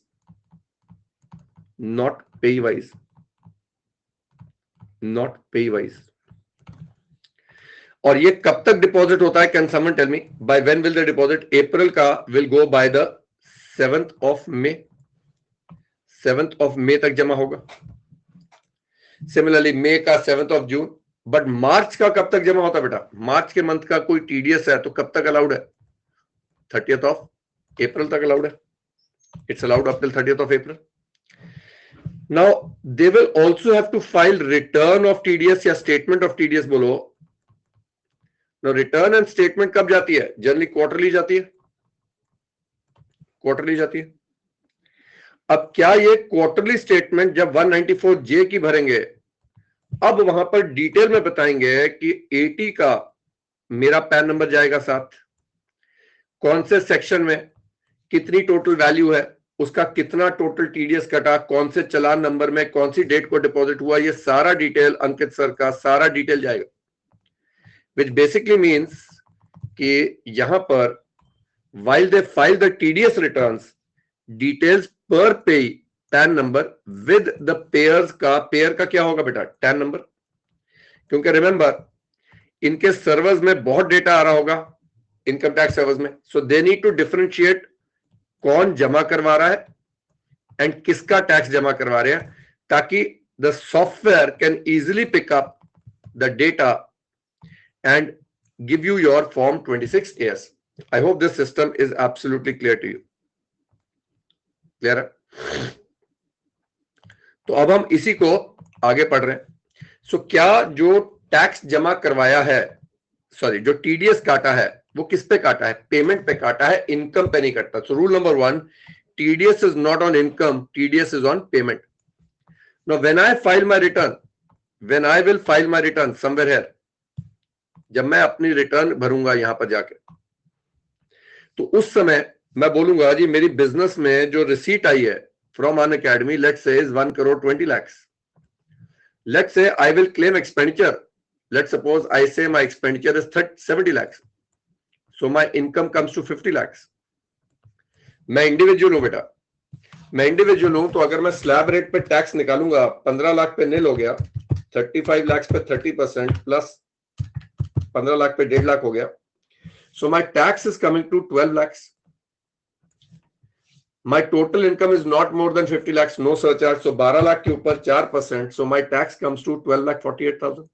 not pay wise, not pay wise. और ये कब तक deposit होता है? Can someone tell me by when will the deposit? April का will go by the 7th of May, 7th of May तक जमा होगा। सिमिलरली मे का 7th of June। बट मार्च का कब तक जमा होता है बेटा? मार्च के मंथ का कोई टीडीएस है तो कब तक अलाउड है? 30th of April तक अलाउड है। It's allowed up till 30th of April। Now they will also have to file return of TDS या स्टेटमेंट ऑफ टीडीएस बोलो। रिटर्न एंड स्टेटमेंट कब जाती है? जनरली क्वार्टरली जाती है, क्वार्टरली जाती है। अब क्या ये क्वार्टरली स्टेटमेंट जब 194J की भरेंगे, अब वहां पर डिटेल में बताएंगे कि 80 का मेरा पैन नंबर जाएगा साथ, कौन से सेक्शन में कितनी टोटल वैल्यू है, उसका कितना टोटल टीडीएस कटा, कौन से चलान नंबर में कौन सी डेट को डिपॉजिट हुआ, ये सारा डिटेल अंकित सर का सारा डिटेल जाएगा। Which basically means कि यहां पर while they file the TDS returns, details per pay PAN number with the payers का, payer का क्या होगा बेटा? TAN number। क्योंकि remember इनके सर्वर्स में बहुत डेटा आ रहा होगा, इनकम टैक्स सर्वर्स में, so they need to differentiate कौन जमा करवा रहा है एंड किसका टैक्स जमा करवा रहे हैं, ताकि the software can easily pick up the data and give you your form 26AS. I hope this system is absolutely clear to you. Clear है? तो अब हम इसी को आगे पढ़ रहे हैं। सो क्या जो टैक्स जमा करवाया है, सॉरी जो टीडीएस काटा है, वो किस पे काटा है? पेमेंट पे काटा है, इनकम पे नहीं कटता। So rule number 1, TDS is not on income, TDS is on payment. Now when I file my return, when I will file my return somewhere here, जब मैं अपनी रिटर्न भरूंगा यहां पर जाके, तो उस समय मैं बोलूंगा जी मेरी बिजनेस में जो रिसीट आई है from Unacademy, let's say is 1,20,00,000। Let's say I will claim expenditure, let's suppose I say my expenditure is 70 lakhs, so my income comes to 50 lakhs। मैं इंडिविजुअल हूं बेटा, मैं इंडिविजुअल हूं, तो अगर मैं स्लैब रेट पे टैक्स निकालूंगा, 15 लाख पे नील हो गया, 35 lakhs पे 30% प्लस 15 लाख पे 1.5 लाख हो गया। So my tax is coming to 12 lakhs। My total income is not more than 50 lakhs, no surcharge, so 12 lakh के ऊपर 4%, so my tax comes to 12,48,000।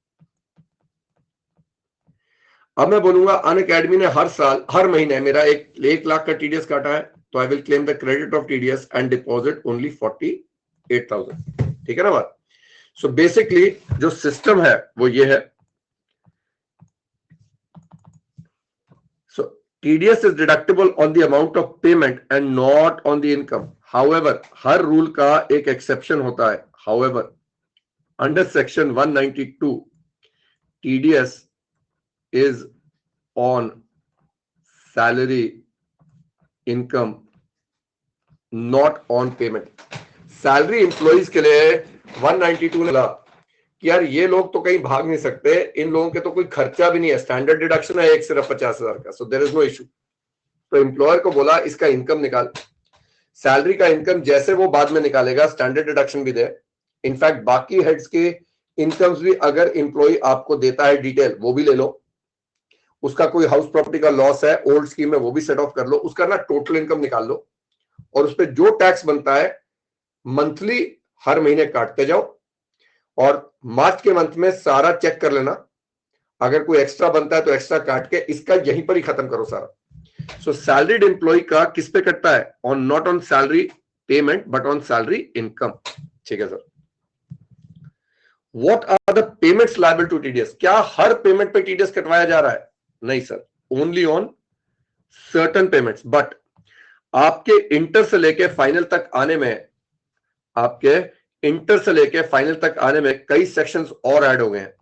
अब मैं बोलूंगा अनअकैडमी ने हर साल, हर महीने मेरा 1 लाख का टीडीएस काटा है, तो आई will claim the credit of TDS and deposit only 48,000। ठीक है ना बात? सो बेसिकली जो सिस्टम है वो ये है। TDS is deductible on the amount of payment and not on the income. However, her rule का एक एक्सेप्शन होता है। However, under section 192, TDS is on salary income, not on payment. Salary employees के लिए 192 ने बोला कि यार ये लोग तो कहीं भाग नहीं सकते, इन लोगों के तो कोई खर्चा भी नहीं है, स्टैंडर्ड डिडक्शन है एक सिर्फ 50,000 का, so there is no issue. तो एम्प्लॉयर को बोला इसका इनकम निकाल, सैलरी का इनकम जैसे वो बाद में निकालेगा, स्टैंडर्ड डिडक्शन भी दे। इनफैक्ट बाकी हेड्स के इनकम्स भी अगर इंप्लॉय आपको देता है डिटेल, वो भी ले लो। उसका कोई हाउस प्रॉपर्टी का लॉस है ओल्ड स्कीम में, वो भी सेट ऑफ कर लो। उसका ना टोटल इनकम निकाल लो और उस पर जो टैक्स बनता है मंथली हर महीने काटते जाओ, और मार्च के मंथ में सारा चेक कर लेना। अगर कोई एक्स्ट्रा बनता है तो एक्स्ट्रा काट के इसका यहीं पर ही खत्म करो सारा। सो सैलरीड एम्प्लॉय का किस पे कटता है? On, not on salary payment but on salary income. ठीक है sir. What are the payments liable to TDS? क्या हर पेमेंट पे टीडीएस कटवाया जा रहा है? नहीं sir, only on certain payments. But आपके इंटर से लेके फाइनल तक आने में, आपके इंटर से लेके फाइनल तक आने में कई सेक्शंस और ऐड हो गए हैं।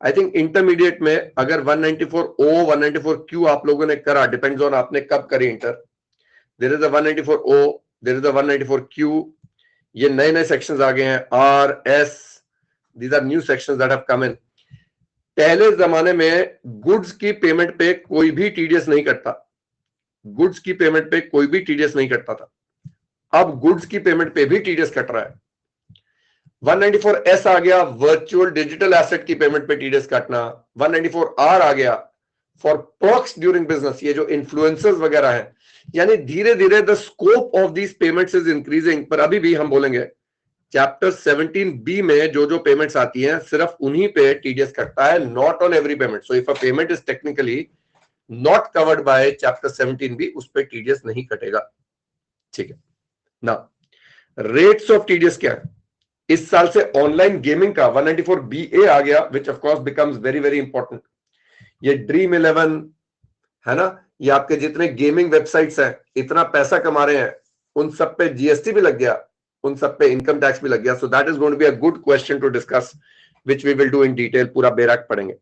आई थिंक इंटरमीडिएट में अगर 194O 194Q आप लोगों ने करा, डिपेंड्स ऑन आपने कब करी inter. There is a 194O, there is a 194Q। ये नए नए सेक्शंस आ गए हैं, RS, these are new sections that have come in. पहले जमाने में गुड्स की पेमेंट पे कोई भी टीडीएस नहीं कटता, गुड्स की पेमेंट पे कोई भी टीडीएस नहीं कटता था। अब गुड्स की पेमेंट पे भी टीडीएस कट रहा है। 194S आ गया, वर्चुअल डिजिटल एसेट की पेमेंट पे टीडीएस काटना। 194R आ गया फॉर पर्क्स ड्यूरिंग बिजनेस, ये जो इन्फ्लुएंसर्स वगैरह हैं। यानी धीरे धीरे the scope of these payments is increasing. पर अभी भी हम बोलेंगे चैप्टर 17B में जो जो पेमेंट्स आती हैं सिर्फ उन्हीं पे टीडीएस कटता है, not on every payment. So if a payment is technically not covered by chapter 17B, उस पे टीडीएस नहीं कटेगा। ठीक है ना। रेट्स ऑफ टीडीएस क्या है? इस साल से ऑनलाइन गेमिंग का 194BA आ गया, which of course becomes very very important. ये ड्रीम 11 है ना, ये आपके जितने गेमिंग वेबसाइट्स हैं इतना पैसा कमा रहे हैं, उन सब पे जीएसटी भी लग गया, उन सब पे इनकम टैक्स भी लग गया। So that is going to be a good question to discuss, which we will do in detail, पूरा बेराक पढ़ेंगे।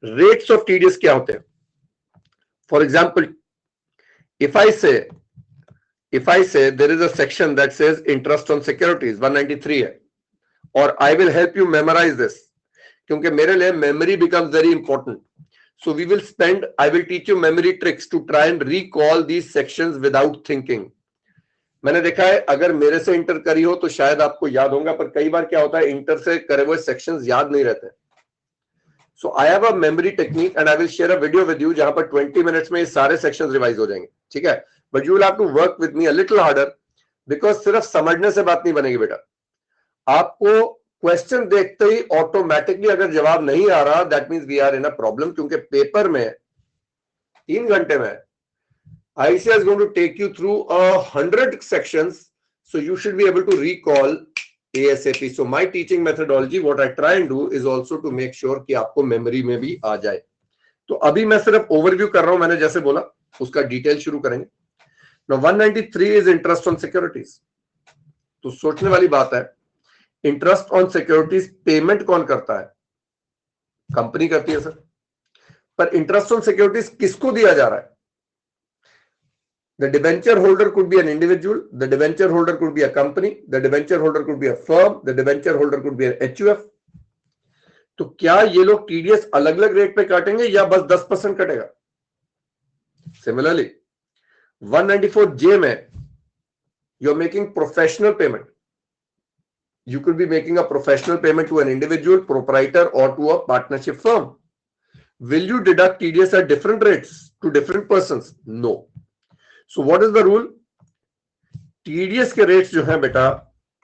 रेट्स ऑफ टीडीएस क्या होते हैं? For example, if I say there is a section that says interest on securities 193 है, और I will help you memorize this, क्योंकि मेरे लिए memory becomes very important. So we will spend, I will teach you memory tricks to try and recall these sections without thinking. मैंने देखा है अगर मेरे से इंटर करी हो तो शायद आपको याद होगा, पर कई बार क्या होता है इंटर से करे हुए सेक्शंस याद नहीं रहते। So I have a memory technique and I will share a video with you जहां पर 20 minutes में ये सारे sections रिवाइज हो जाएंगे। ठीक है, but you will have to work with me a little harder, because सिर्फ समझने से बात नहीं बनेगी बेटा। आपको क्वेश्चन देखते ही ऑटोमेटिकली अगर जवाब नहीं आ रहा, that means we are in a problem, क्योंकि पेपर में 3 घंटे में ICAI is going to take you through 100 sections, so you should be able to recall ASAP. So my teaching methodology, what I try and do is also to make sure कि आपको memory में भी आ जाए। तो अभी मैं सिर्फ overview कर रहा हूं, मैंने जैसे बोला उसका डिटेल शुरू करेंगे। Now 193 is interest on securities. तो सोचने वाली बात है, इंटरेस्ट ऑन सिक्योरिटीज पेमेंट कौन करता है? कंपनी करती है सर। पर इंटरेस्ट ऑन सिक्योरिटीज किसको दिया जा रहा है? The debenture holder could be an individual, the debenture holder could be a company, the debenture holder could be a firm, the debenture holder could be an HUF. तो क्या ये लोग TDS अलग अलग रेट पे काटेंगे या बस 10% कटेगा? सिमिलरली 194J में you're making professional payment. You could be making a professional payment to an individual, proprietor, or to a partnership firm. Will you deduct TDS at different rates to different persons? No. So what is the rule? TDS के rates जो हैं बेटा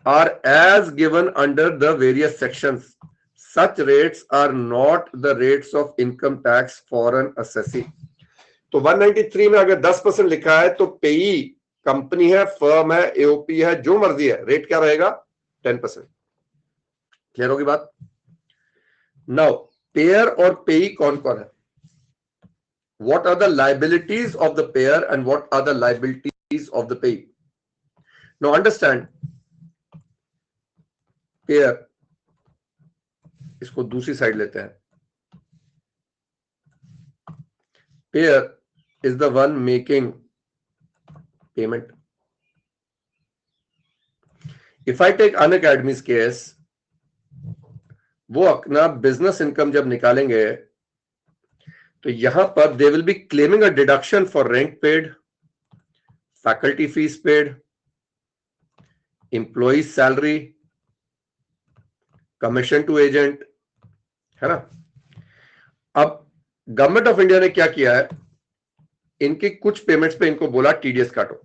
are as given under the various sections. Such rates are not the rates of income tax for an assessee. तो 193 में अगर 10% लिखा है तो पेई कंपनी है, फर्म है, एओपी है, जो मर्जी है, रेट क्या रहेगा? 10%। क्लियर होगी बात? नाउ पेयर और पेई कौन कौन है? What are the liabilities of the payer and what are the liabilities of the payee? Now understand, payer, इसको दूसरी साइड लेते हैं। Payer is the one making payment. If I take Unacademy's case, वो अपना बिजनेस इनकम जब निकालेंगे तो यहां पर they will be claiming a deduction for rent paid, faculty fees paid, employee salary, commission to agent, है ना। अब गवर्नमेंट ऑफ इंडिया ने क्या किया है, इनकी कुछ पेमेंट्स पे इनको बोला टीडीएस काटो।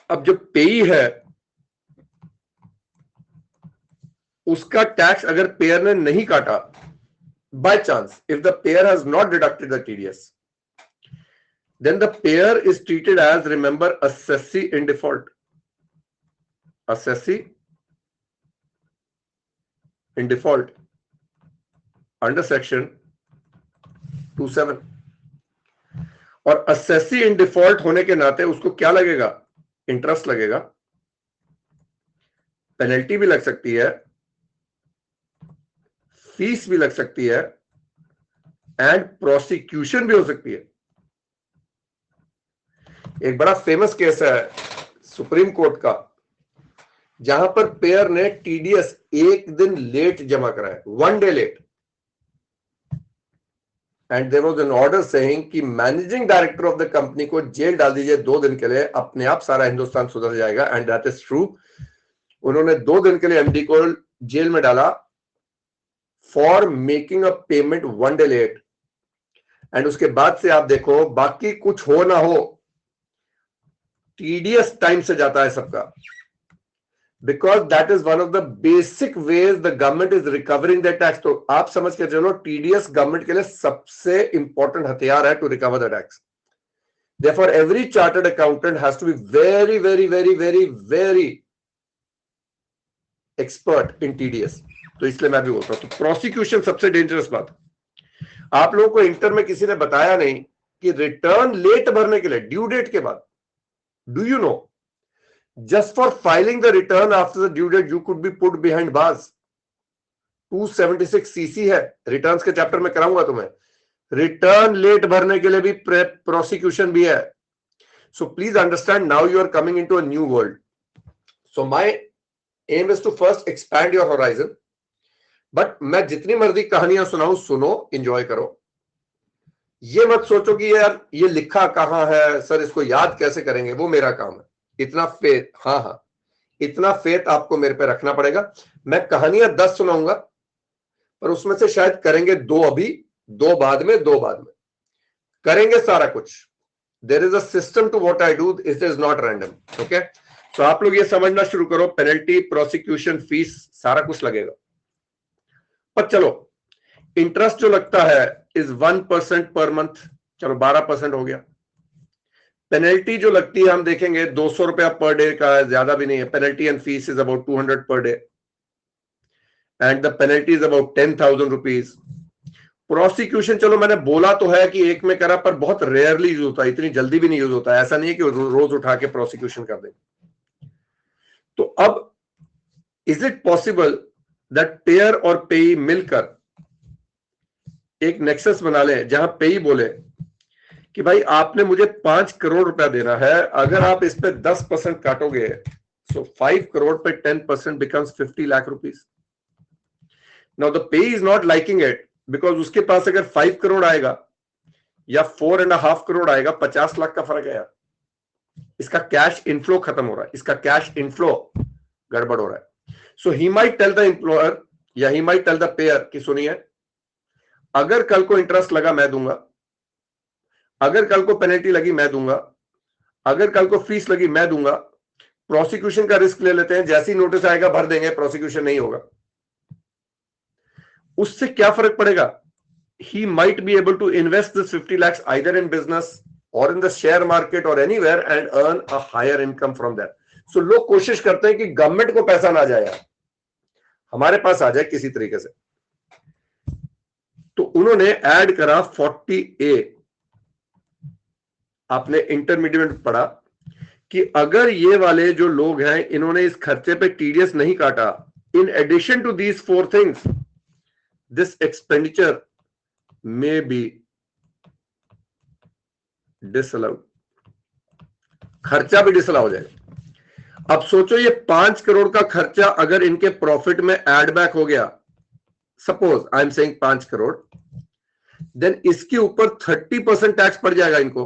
अब जो पेई है उसका टैक्स अगर पेयर ने नहीं काटा, by chance if the pair has not deducted the TDS, then the payer is treated as, remember, assessee in default. Assessee in default under section 27. और assessee in default होने के नाते उसको क्या लगेगा, इंटरेस्ट लगेगा, पेनल्टी भी लग सकती है, फीस भी लग सकती है, एंड प्रोसिक्यूशन भी हो सकती है। एक बड़ा फेमस केस है सुप्रीम कोर्ट का, जहां पर पेयर ने टीडीएस एक दिन लेट जमा कराया, 1 day late, and there was an order saying कि managing director of the company को जेल डाल दीजिए 2 दिन के लिए, अपने आप सारा हिंदुस्तान सुधर जाएगा। And that is true. उन्होंने 2 दिन के लिए एमडी को जेल में डाला for making a payment 1 day late. एंड उसके बाद से आप देखो, बाकी कुछ हो ना हो, टीडीएस टाइम से जाता है सबका, because that is one of the basic veg the government is recovering the tax. तो आप समझ के चलो, टीडीएस गवर्नमेंट के लिए सबसे इंपॉर्टेंट हथियार है to recover the tax. Therefore, every chartered accountant has to be very, very, very, very, very expert in TDS. तो इसलिए मैं भी बोलता हूं, तो प्रोसिक्यूशन सबसे डेंजरस बात। आप लोगों को इंटर में किसी ने बताया नहीं कि रिटर्न लेट भरने के लिए, ड्यू डेट के बाद, do you know, just for filing the return after the due date you could be put behind bars. 276 CC है, रिटर्न्स के चैप्टर में कराऊंगा तुम्हें। रिटर्न लेट भरने के लिए भी प्रोसिक्यूशन भी है। So please understand, now you are coming into a new world. So my aim is to first expand your horizon, but मैं जितनी मर्जी कहानियां सुनाऊं, सुनो, एंजॉय करो। ये मत सोचो कि यार ये लिखा कहां है सर, इसको याद कैसे करेंगे, वो मेरा काम है। इतना फेथ, हाँ, इतना फेथ आपको मेरे पे रखना पड़ेगा। मैं कहानियां 10 सुनाऊंगा, पर उसमें से शायद करेंगे 2 अभी, 2 बाद में, 2 बाद में करेंगे सारा कुछ। There is a system to what I do, it is not random. Okay, तो आप लोग ये समझना शुरू करो, पेनल्टी, प्रोसिक्यूशन, फीस, सारा कुछ लगेगा। पर चलो, इंटरेस्ट जो लगता है इज 1% पर मंथ, चलो 12% हो गया। पेनल्टी जो लगती है हम देखेंगे 200 रुपया पर डे का है, ज्यादा भी नहीं है। Penalty and fees is about 200 per day, and the penalty is about 10,000 rupees. Prosecution चलो मैंने बोला तो है कि एक में करा, पर बहुत रेयरली यूज होता है, इतनी जल्दी भी नहीं यूज होता है। ऐसा नहीं है कि रोज उठा के प्रोसिक्यूशन कर दें। तो अब is it possible that pair और पेई मिलकर एक नेक्सस बना ले, जहां पेई बोले कि भाई आपने मुझे 5 करोड़ रुपया देना है, अगर आप इस पे 10% काटोगे, सो 5 करोड़ पे 10% becomes 50 lakh rupees. Now the pay is not liking it, because उसके पास अगर 5 करोड़ आएगा या 4.5 करोड़ आएगा, 50 लाख का फर्क है यार। इसका कैश इनफ्लो खत्म हो रहा है, इसका कैश इनफ्लो गड़बड़ हो रहा है। So he might tell the employer या he might tell the payer कि सुनिए, अगर कल को इंटरेस्ट लगा मैं दूंगा, अगर कल को पेनल्टी लगी मैं दूंगा, अगर कल को फीस लगी मैं दूंगा, प्रोसिक्यूशन का रिस्क ले लेते हैं, जैसे ही नोटिस आएगा भर देंगे, प्रोसिक्यूशन नहीं होगा। उससे क्या फर्क पड़ेगा? He might be able to invest this 50 lakhs either in business or in the share market or anywhere and earn a higher income from that. So लोग कोशिश करते हैं कि गवर्नमेंट को पैसा ना जाए, हमारे पास आ जाए किसी तरीके से। तो उन्होंने ऐड करा 40A, आपने इंटरमीडिएट में पढ़ा कि अगर ये वाले जो लोग हैं इन्होंने इस खर्चे पे टीडीएस नहीं काटा, in addition to these 4 things, this expenditure may be disallowed, खर्चा भी डिसअलाउ हो जाएगा। अब सोचो ये 5 करोड़ का खर्चा अगर इनके प्रॉफिट में एड बैक हो गया, suppose I am saying 5 crore, then इसके ऊपर 30% टैक्स पड़ जाएगा इनको।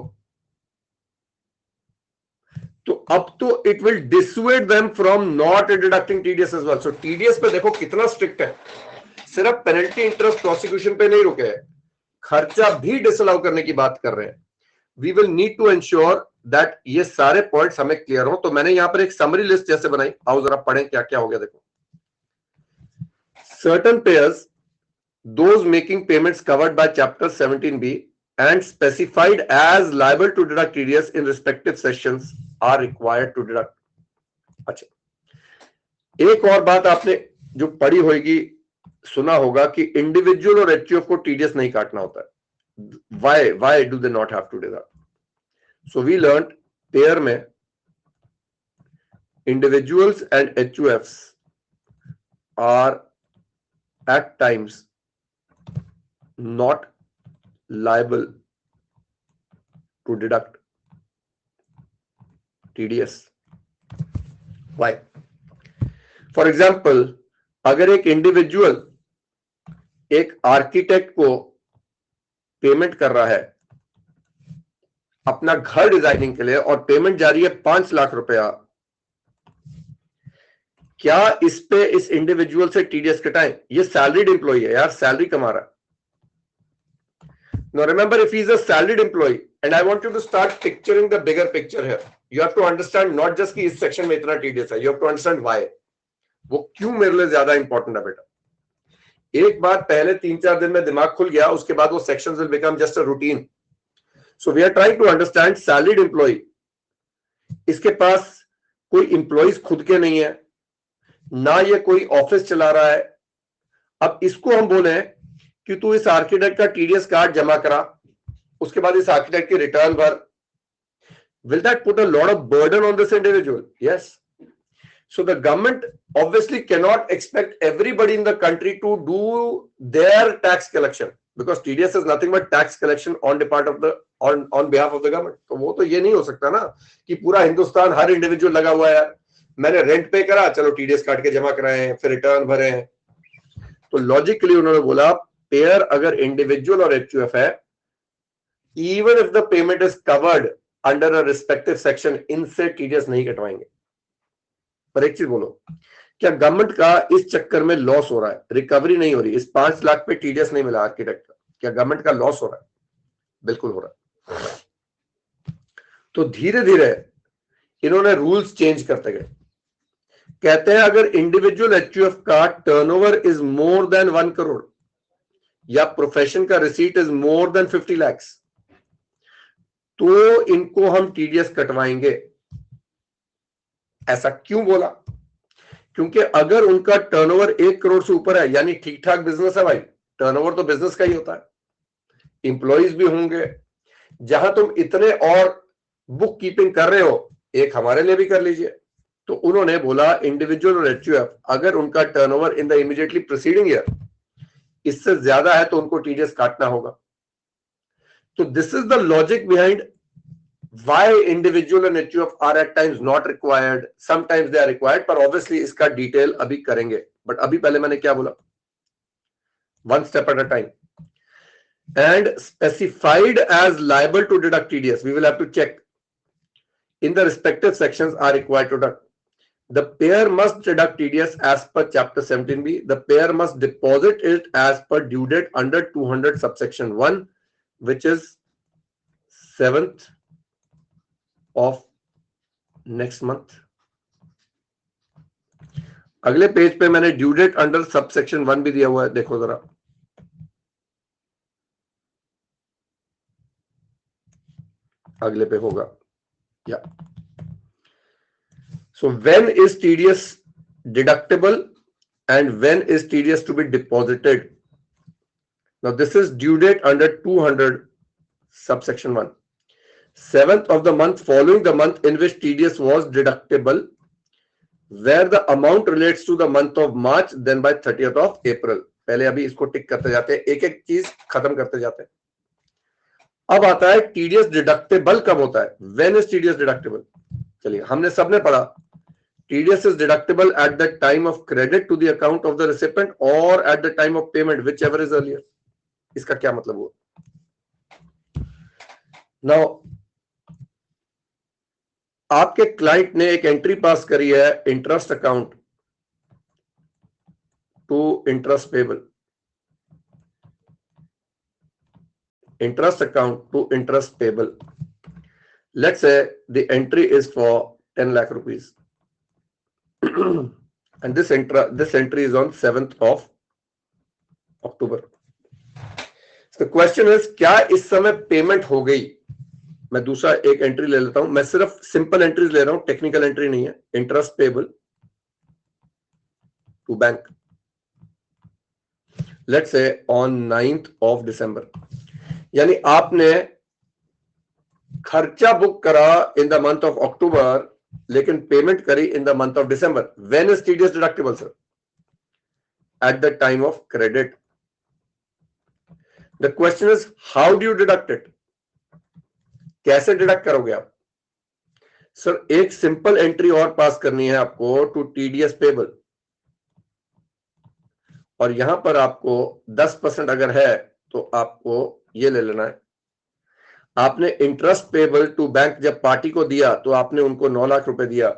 तो अब तो it will dissuade them from not deducting TDS as well. So TDS पे देखो कितना स्ट्रिक्ट है, सिर्फ पेनल्टी इंटरेस्ट प्रोसिक्यूशन पे नहीं रुके हैं, खर्चा भी डिसअलाउ करने की बात कर रहे हैं। We will need to ensure that ये सारे पॉइंट्स हमें क्लियर हो। तो मैंने यहां पर एक समरी लिस्ट जैसे बनाई, आओ जरा पढ़ें क्या क्या हो गया। देखो, certain pairs, those making payments covered by chapter 17b and specified as liable to deduct TDS in respective sections are required to deduct। अच्छा, एक और बात आपने जो पढ़ी होगी, सुना होगा कि इंडिविजुअल और एचयूएफ को टीडीएस नहीं काटना होता है। why do they not have to do that? So we learned pair में individuals and HUFs are at times not liable to deduct TDS. Why? For example, अगर एक इंडिविजुअल एक आर्किटेक्ट को पेमेंट कर रहा है अपना घर डिजाइनिंग के लिए और पेमेंट जारी है 5 लाख रुपया, क्या इस पे इस इंडिविजुअल से टीडीएस कटाएं? ये सैलरीड एम्प्लॉय है यार, सैलरी कमा रहा है। Now remember, if he is a salaried employee, and I want you to start picturing the bigger picture here. You have to understand not just कि इस सेक्शन में इतना टीडीएस है, you have to understand why. वो क्यों मेरे लिए ज्यादा इंपॉर्टेंट है बेटा। एक बात पहले 3-4 दिन में दिमाग खुल गया, उसके बाद वो sections will become just a routine. So we are trying to understand salaried employee. इसके पास कोई employees खुद के नहीं है, ना ये कोई ऑफिस चला रहा है। अब इसको हम बोले कि तू इस आर्किटेक्ट का टीडीएस कार्ड जमा करा, उसके बाद इस आर्किटेक्ट की रिटर्न भर। Will that put a lot of burden on this individual? Yes. So the government obviously cannot expect everybody in the country to do their tax collection because TDS is nothing but tax collection on behalf of the government. तो वो तो ये नहीं हो सकता ना कि पूरा हिंदुस्तान हर इंडिविजुअल लगा हुआ है, मैंने रेंट पे करा, चलो टीडीएस काट के जमा कराए, फिर रिटर्न भरे। तो लॉजिकली उन्होंने बोला पेयर अगर इंडिविजुअल और एचयूएफ है, even if the payment is covered under a respective section, इनसे टीडीएस नहीं कटवाएंगे। पर एक चीज बोलो, क्या गवर्नमेंट का इस चक्कर में लॉस हो रहा है? रिकवरी नहीं हो रही। इस 5 लाख पे टीडीएस नहीं मिला आर्किटेक्ट का, क्या गवर्नमेंट का लॉस हो रहा है? बिल्कुल हो रहा है। तो धीरे धीरे इन्होंने रूल्स चेंज करते गए। कहते हैं अगर इंडिविजुअल एचयूएफ का turnover is more than 1 crore या प्रोफेशन का receipt is more than 50 lakh, तो इनको हम टीडीएस कटवाएंगे। ऐसा क्यों बोला? क्योंकि अगर उनका टर्नओवर 1 करोड़ से ऊपर है, यानी ठीक ठाक बिजनेस है भाई, टर्नओवर तो बिजनेस का ही होता है, इंप्लॉइज भी होंगे, जहां तुम इतने और बुक कीपिंग कर रहे हो, एक हमारे लिए भी कर लीजिए। तो उन्होंने बोला इंडिविजुअल और एचयूएफ अगर उनका turnover in the immediately preceding year इससे ज्यादा है तो उनको टीडीएस काटना होगा। तो this is the logic behind why individual and HUF are at times not required, sometimes they are required, पर ऑब्वियसली इसका डिटेल अभी करेंगे। बट अभी पहले मैंने क्या बोला, one step at a time. And specified as liable to deduct TDS, we will have to check in the respective sections are required to deduct. The payer must deduct TDS as per chapter 17b. The payer must deposit it as per due date under 200 subsection 1, which is 7th of next month. अगले page पे मैंने due date under subsection 1 भी दिया हुआ है, देखो जरा। अगले पे होगा। Yeah. So when is TDS deductible and when is TDS to be deposited? Now this is due date under 200 subsection 1. 7th of the month following the month in which TDS was deductible, where the amount relates to the month of March, then by 30th of April. पहले अभी इसको टिक करते जाते हैं, एक एक चीज खत्म करते जाते हैं। अब आता है टीडीएस डिडक्टेबल कब होता है? When is TDS deductible? चलिए, हमने सबने पढ़ा TDS is deductible at the time of credit to the account of the recipient और at the time of payment, whichever is earlier. इसका क्या मतलब हुआ? नाउ आपके क्लाइंट ने एक एंट्री पास करी है interest account to interest payable, interest account to interest payable. Let's say the entry is for 10 lakh rupees and this entry is on 7th of October. So the question is, क्या इस समय payment हो गई? मैं दूसरा एक entry ले लेता हूं, मैं सिर्फ सिंपल एंट्रीज ले रहा हूं, टेक्निकल एंट्री नहीं है. Interest payable to bank, let's say on 9th of December. यानी आपने खर्चा बुक करा in the month of October लेकिन पेमेंट करी in the month of December. When is TDS deductible sir? At the time of credit. The question is how do you deduct it? कैसे deduct करोगे आप? Sir एक simple entry और पास करनी है आपको टू टीडीएस पेबल और यहां पर आपको 10% अगर है तो आपको ये ले लेना है. आपने इंटरेस्ट पेबल टू बैंक जब पार्टी को दिया तो आपने उनको 9 लाख रुपए दिया,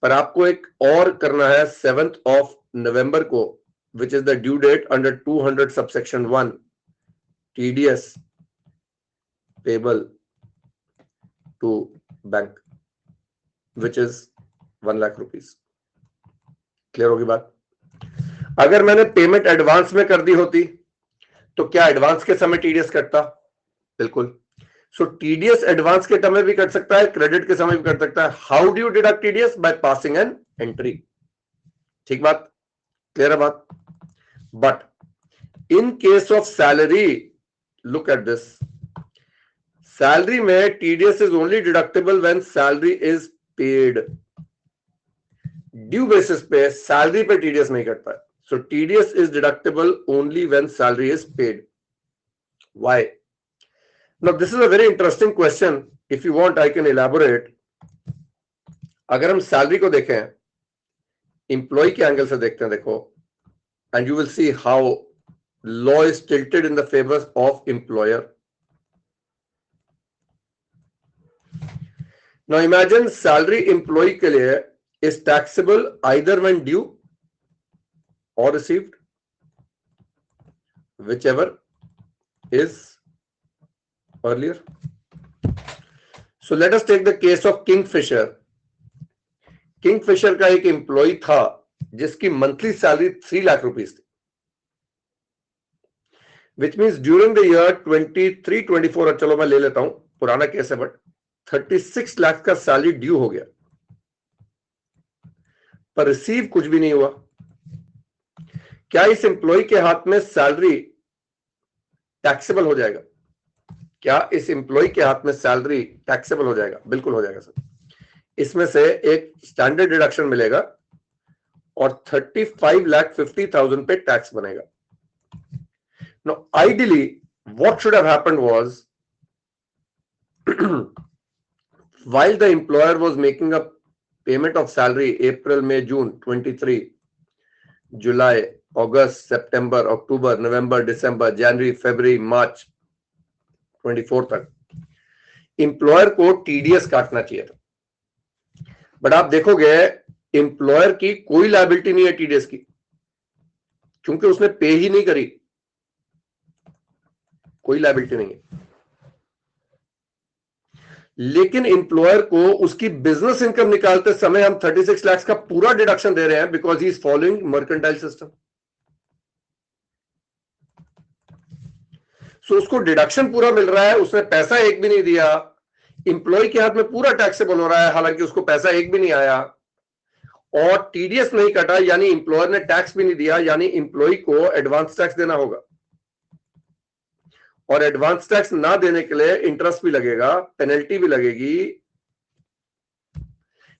पर आपको एक और करना है 7th of November को, which is the due date under 200 subsection 1 TDS payable to bank which is 1 lakh rupees. Clear होगी बात? अगर मैंने पेमेंट एडवांस में कर दी होती तो क्या एडवांस के समय टीडीएस कटता? बिल्कुल. सो टीडीएस एडवांस के समय भी कट सकता है, क्रेडिट के समय भी कट सकता है. How do you deduct TDS? By passing an entry. ठीक बात? क्लियर है बात? But in case of salary, look at this, salary में TDS is only deductible when salary is paid. Due basis पे सैलरी पे टीडीएस नहीं कटता है. So TDS is deductible only when salary is paid. Why? Now this is a very interesting question. If you want, I can elaborate. अगर हम salary को देखें, employ के एंगल से देखते हैं, देखो, and you will see how law is tilted in the favor of employer. Now imagine salary employee के लिए is taxable either when due or received, whichever is earlier. So let us take the case of Kingfisher. Kingfisher का एक employ था जिसकी monthly salary 3 lakh rupees थी, which means during the year 23-24, चलो मैं ले लेता हूं, पुराना केस है, बट 36 लाख का सैलरी ड्यू हो गया पर रिसीव कुछ भी नहीं हुआ. क्या इस एम्प्लॉय के हाथ में सैलरी टैक्सेबल हो जाएगा? क्या इस एम्प्लॉय के हाथ में सैलरी टैक्सेबल हो जाएगा? बिल्कुल हो जाएगा सर. इसमें से एक स्टैंडर्ड डिडक्शन मिलेगा और 35,50,000 पे टैक्स बनेगा. Now ideally what should have happened was while the employer was making a payment of salary April, May, June 23, July, August, September, October, November, December, January, February, March 24 तक employer को TDS काटना चाहिए था. But आप देखोगे employer की कोई liability नहीं है टीडीएस की, क्योंकि उसने पे ही नहीं करी. कोई लायबिलिटी नहीं है. लेकिन एम्प्लॉयर को उसकी बिजनेस इनकम निकालते समय हम 36 लाख का पूरा डिडक्शन दे रहे हैं because he is following mercantile system. So उसको डिडक्शन पूरा मिल रहा है, उसने पैसा एक भी नहीं दिया, एम्प्लॉय के हाथ में पूरा टैक्सेबल हो रहा है हालांकि उसको पैसा एक भी नहीं आया, और टीडीएस नहीं कटा यानी एम्प्लॉयर ने टैक्स भी नहीं दिया, यानी एम्प्लॉय को एडवांस टैक्स देना होगा. और एडवांस टैक्स ना देने के लिए इंटरेस्ट भी लगेगा, पेनल्टी भी लगेगी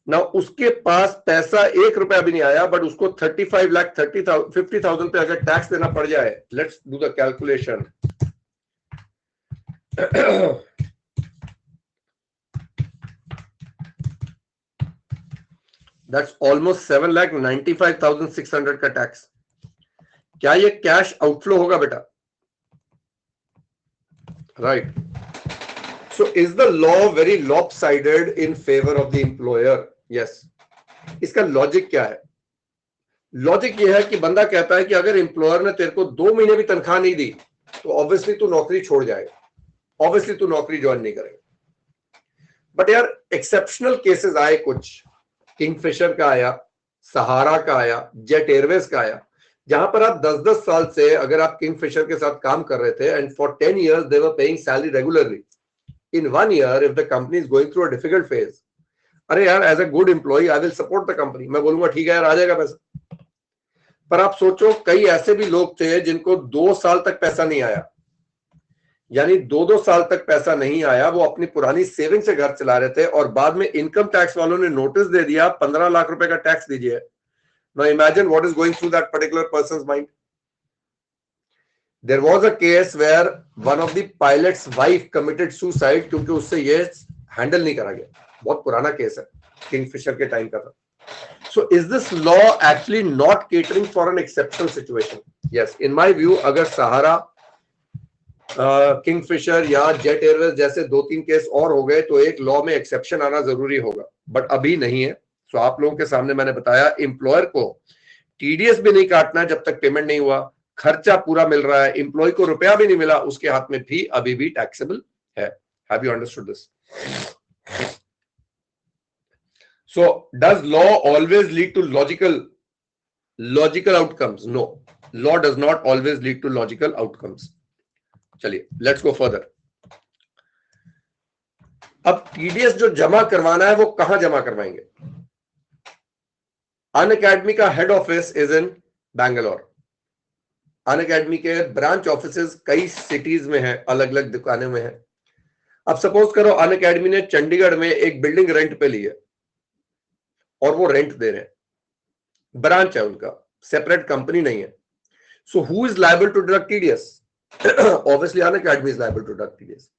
ना. उसके पास पैसा 1 रुपया भी नहीं आया बट उसको 35,50,000 पे अगर टैक्स देना पड़ जाए. Let's do the calculation. That's almost 7,95,600 का टैक्स. क्या ये कैश आउटफ्लो होगा बेटा? Right. So is the law very lopsided in favor of the employer? Yes. इसका लॉजिक क्या है? लॉजिक ये है कि बंदा कहता है कि अगर एम्प्लॉयर ने तेरे को 2 महीने भी तनख्वाह नहीं दी तो ऑब्वियसली तू नौकरी छोड़ जाएगा, ऑब्वियसली तू नौकरी ज्वाइन नहीं करेगा. बट यार एक्सेप्शनल केसेस आए कुछ, किंगफिशर का आया, सहारा का आया, जेट एयरवेज का आया, जहां पर आप 10-10 साल से अगर आप किंगफिशर के साथ काम कर रहे थे and for 10 years they were paying salary regularly. In 1 year if the company is going through a difficult phase, अरे यार as a good employee I will support the company, मैं बोलूंगा ठीक है यार आ जाएगा पैसा. पर आप सोचो कई ऐसे भी लोग थे जिनको 2 साल तक पैसा नहीं आया, यानी 2-2 साल तक पैसा नहीं आया, वो अपनी पुरानी सेविंग से घर चला रहे थे और बाद में इनकम टैक्स वालों ने नोटिस दे दिया 15 लाख रुपए का टैक्स दीजिए. Now imagine what is going through that particular person's mind. There was a case where one of the pilot's wife committed suicide क्योंकि उससे ये हैंडल नहीं करा गया. बहुत पुराना केस है, किंगफिशर के टाइम का था. So is this law actually not catering for an exceptional situation? Yes, in my view, अगर सहारा, किंगफिशर या जेट एयरवेज जैसे 2-3 केस और हो गए तो एक लॉ में एक्सेप्शन आना जरूरी होगा, बट अभी नहीं है. सो आप लोगों के सामने मैंने बताया एम्प्लॉयर को टीडीएस भी नहीं काटना जब तक पेमेंट नहीं हुआ, खर्चा पूरा मिल रहा है, एम्प्लॉय को रुपया भी नहीं मिला, उसके हाथ में भी अभी भी टैक्सेबल है. Have you understood this? So does law always lead to logical outcomes? No, law does not always lead to logical outcomes. चलिए let's go further. अब टीडीएस जो जमा करवाना है वो कहां जमा करवाएंगे? अनअकैडमी का head office is in Bangalore. Unacademy के ब्रांच ऑफिसेस कई सिटीज में है, अलग अलग दुकानों में है. अब सपोज करो अनअकैडमी ने चंडीगढ़ में एक बिल्डिंग रेंट पे ली है और वो रेंट दे रहे हैं, ब्रांच है उनका, सेपरेट कंपनी नहीं है. So who is liable to deduct TDS? Obviously Unacademy is liable to deduct TDS.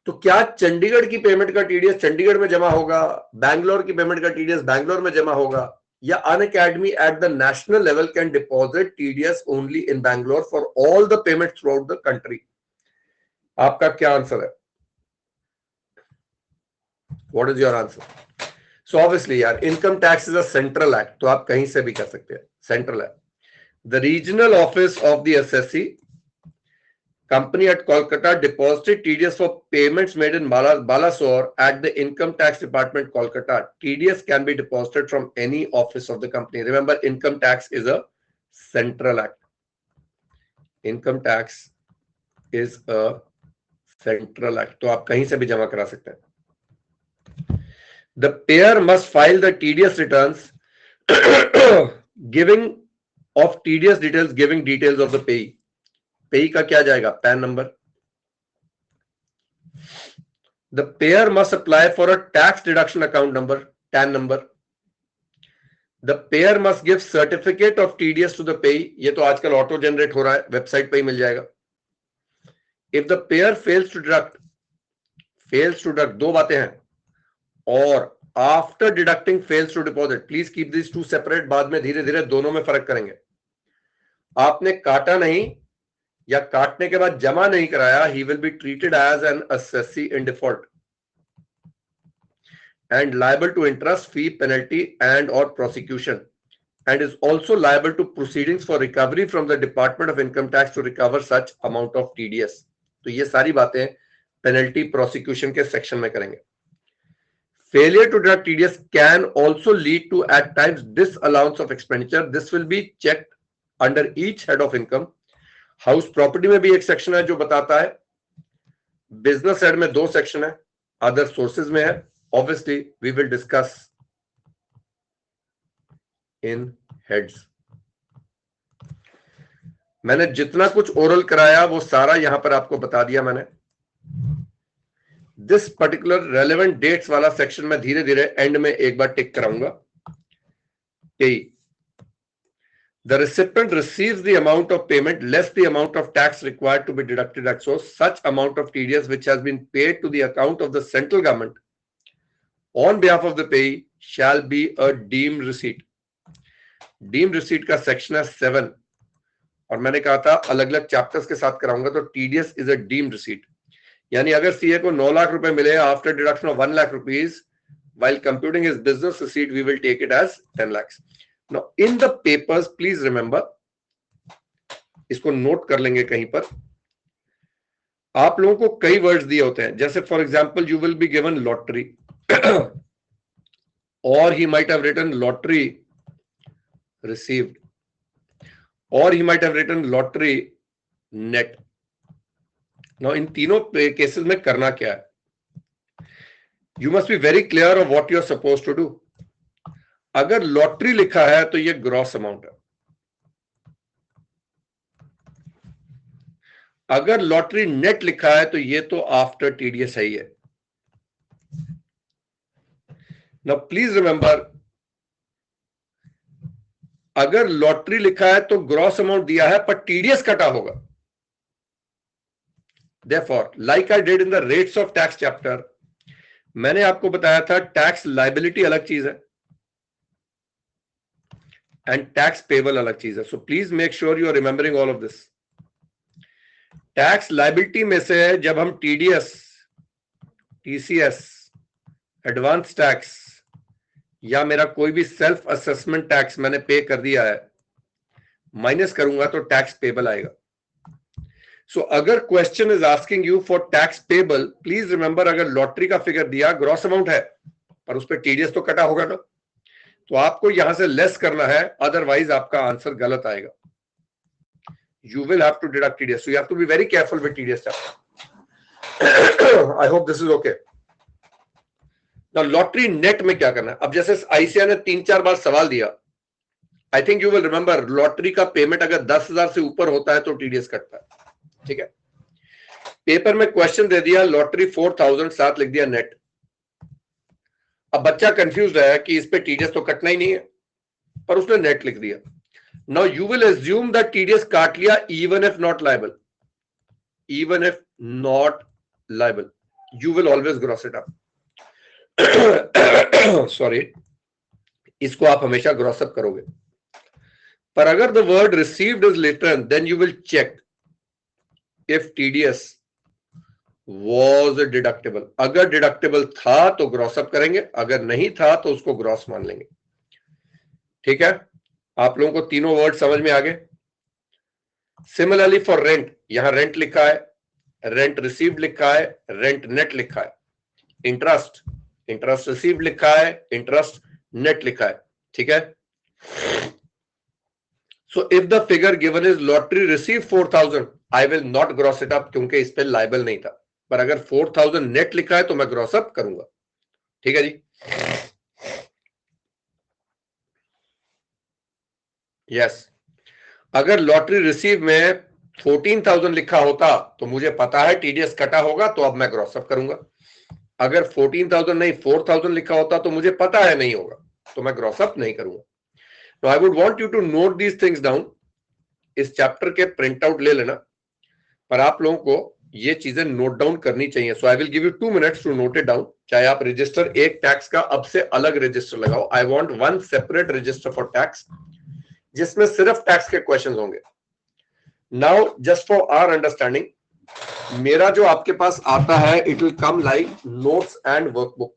तो क्या चंडीगढ़ की पेमेंट का टीडीएस चंडीगढ़ में जमा होगा, बैंगलोर की पेमेंट का टीडीएस बैंगलोर में जमा होगा, या Unacademy at the national level can deposit TDS only in Bangalore for all the payment through out the country? आपका क्या आंसर है? What is your answer? So obviously यार income tax is a central act, तो आप कहीं से भी कर सकते हैं, सेंट्रल है. The regional office of the assessee company at Kolkata deposited TDS for payments made in Balasore at the income tax department Kolkata. TDS can be deposited from any office of the company. Remember income tax is a central act. Income tax is a central act, तो आप कहीं से भी जमा करा सकते हैं. The payer must file the TDS returns giving of TDS details, giving details of the payee. Payee का क्या जाएगा? PAN number. The payer must apply for a tax deduction account number, TAN number. The payer must give certificate of TDS to the payee. ये तो आजकल auto generate हो रहा है, website पे ही मिल जाएगा. If the payer fails to deduct, दो बातें हैं, और after deducting fails to deposit. Please keep this two separate, बाद में धीरे धीरे दोनों में फर्क करेंगे. आपने काटा नहीं या काटने के बाद जमा नहीं कराया, he will be treated as an assessee in default and liable to interest, fee, penalty and और prosecution, and is also liable to proceedings for recovery from the department of income tax to recover such amount of TDS. तो ये सारी बातें penalty, prosecution के section में करेंगे. Failure to deduct TDS can also lead to at times disallowance of expenditure. This will be checked under each head of income. House property में भी एक सेक्शन है जो बताता है. बिजनेस हेड में 2 सेक्शन है, अदर सोर्सेज में है. Obviously we will discuss in heads. मैंने जितना कुछ ओरल कराया वो सारा यहां पर आपको बता दिया मैंने. दिस पर्टिकुलर रेलेवेंट डेट्स वाला सेक्शन में धीरे धीरे एंड में एक बार टिक कराऊंगा. The recipient receives the amount of payment less the amount of tax required to be deducted at source. Such amount of TDS which has been paid to the account of the central government on behalf of the payee shall be a deemed receipt. Deemed receipt का section है 7 और मैंने कहा था अलग अलग chapters के साथ कराऊंगा. तो TDS is a deemed receipt. यानी अगर सीए को 9 लाख रुपए मिले after deduction of 1 lakh rupees, while computing his business receipt, we will take it as 10 lakhs. Now, in the papers, please remember, इसको नोट कर लेंगे कहीं पर, आप लोगों को कई वर्ड्स दिए होते हैं, जैसे for example you will be given lottery, और he might have written lottery received, और he might have written lottery net. Now in तीनों केसेस में करना क्या है? You must be very clear of what you are suppose to do. अगर lottery लिखा है तो ये ग्रॉस अमाउंट है. अगर लॉटरी नेट लिखा है तो ये तो आफ्टर टीडीएस ही है. नाउ प्लीज रिमेंबर, अगर लॉटरी लिखा है तो ग्रॉस अमाउंट दिया है पर टीडीएस कटा होगा. Therefore, like I did in the rates of tax chapter, मैंने आपको बताया था टैक्स लाइबिलिटी अलग चीज है एंड टैक्स पेबल अलग चीज है. So please make sure you are remembering all of this. Tax liability में से जब हम टीडीएस, टीसीएस, एडवांस टैक्स या मेरा कोई भी सेल्फ असेसमेंट टैक्स मैंने पे कर दिया है, माइनस करूंगा तो टैक्स पेबल आएगा. सो अगर question is asking you for tax payable, please remember, अगर लॉटरी का फिगर दिया ग्रॉस अमाउंट है पर उस पर टीडीएस तो कटा होगा ना, तो आपको यहां से लेस करना है, अदरवाइज आपका आंसर गलत आएगा. You will have to deduct TDS. So you have to be very careful with TDS chapter. I hope this is okay. Now lottery net में क्या करना है? अब जैसे आईसीआई ने 3-4 बार सवाल दिया, I think you will remember, lottery का पेमेंट अगर 10,000 से ऊपर होता है तो टीडीएस कटता है. ठीक है. पेपर में क्वेश्चन दे दिया लॉटरी 4,000, साथ लिख दिया नेट. अब बच्चा कंफ्यूज है कि इस पे टीडीएस तो कटना ही नहीं है, पर उसने नेट लिख दिया. Now you will assume that TDS काट लिया even if not liable. Even if not liable, you will always gross it up. Sorry, इसको आप हमेशा gross up करोगे. पर अगर the word received is written, then you will check if TDS was deductible. अगर deductible था तो gross up करेंगे, अगर नहीं था तो उसको gross मान लेंगे. ठीक है. आप लोगों को तीनों वर्ड समझ में आ गए. सिमिलरली फॉर रेंट, यहां रेंट लिखा है, रेंट रिसीव्ड लिखा है, रेंट नेट लिखा है. इंटरेस्ट, इंटरेस्ट रिसीव्ड लिखा है, इंटरेस्ट नेट लिखा है. ठीक है. So if the figure given is lottery receive 4,000, I will not gross it up क्योंकि इस पे लाइबल नहीं था. पर अगर 4,000 नेट लिखा है तो मैं ग्रॉस अप करूंगा. ठीक है जी. यस. अगर लॉटरी रिसीव में 14,000 लिखा होता तो मुझे पता है टीडीएस कटा होगा, तो अब मैं ग्रॉस अप करूंगा. अगर 14,000 नहीं 4,000 लिखा होता तो मुझे पता है नहीं होगा, तो मैं ग्रॉस अप नहीं करूंगा. तो I would want you to note these things down. इस चैप्टर के प्रिंट आउट ले लेना, पर आप लोगों को ये चीजें नोट डाउन करनी चाहिए. So I will give you 2 minutes to note it down. चाहे आप रजिस्टर एक टैक्स का अब से अलग रजिस्टर लगाओ. I want 1 separate register for tax जिसमें सिर्फ टैक्स के क्वेश्चन होंगे. Now just for our understanding, मेरा जो आपके पास आता है, it will come like notes and workbook.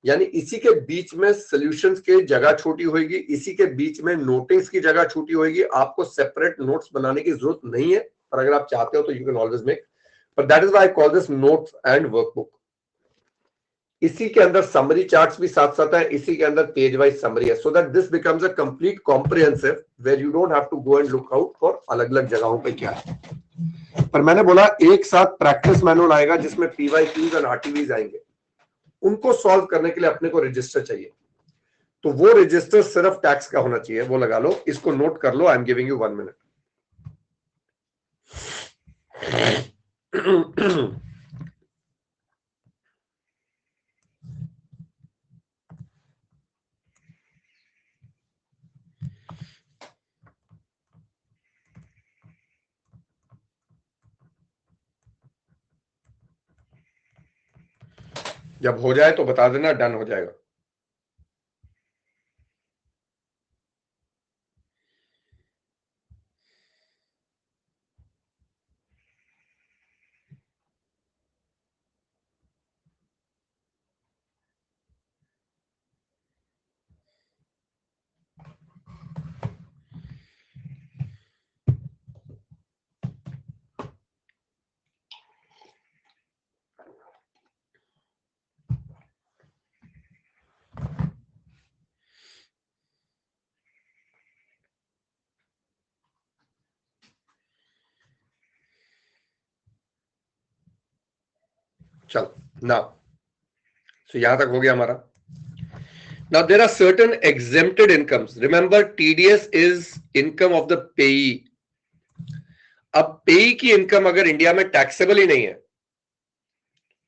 यानी इसी के बीच में सॉल्यूशंस की जगह छोटी होगी, इसी के बीच में नोटिंग्स की जगह छोटी होगी. आपको सेपरेट नोट्स बनाने की जरूरत नहीं है, पर अगर आप चाहते हो तो you can always make. But that is why I call this notes and workbook. इसी के अंदर समरी चार्ट्स भी साथ साथ है, इसी के अंदर पेज वाइज समरी है, so that this becomes a complete comprehensive where you don't have to go and look out for अलग अलग जगहों पे क्या है. पर मैंने बोला एक साथ प्रैक्टिस मैनुअल आएगा जिसमें पीवाईक्यूज एंड आरटीवीज आएंगे. उनको सॉल्व करने के लिए अपने को रजिस्टर चाहिए, तो वो रजिस्टर सिर्फ टैक्स का होना चाहिए. वो लगा लो, इसको नोट कर लो. I am giving you 1 minute. जब हो जाए तो बता देना, डन हो जाएगा. चलो नाउ, सो यहां तक हो गया हमारा. Now there are certain exempted incomes. Remember, TDS is income of the payee. अब पेई की इनकम अगर इंडिया में टैक्सेबल ही नहीं है,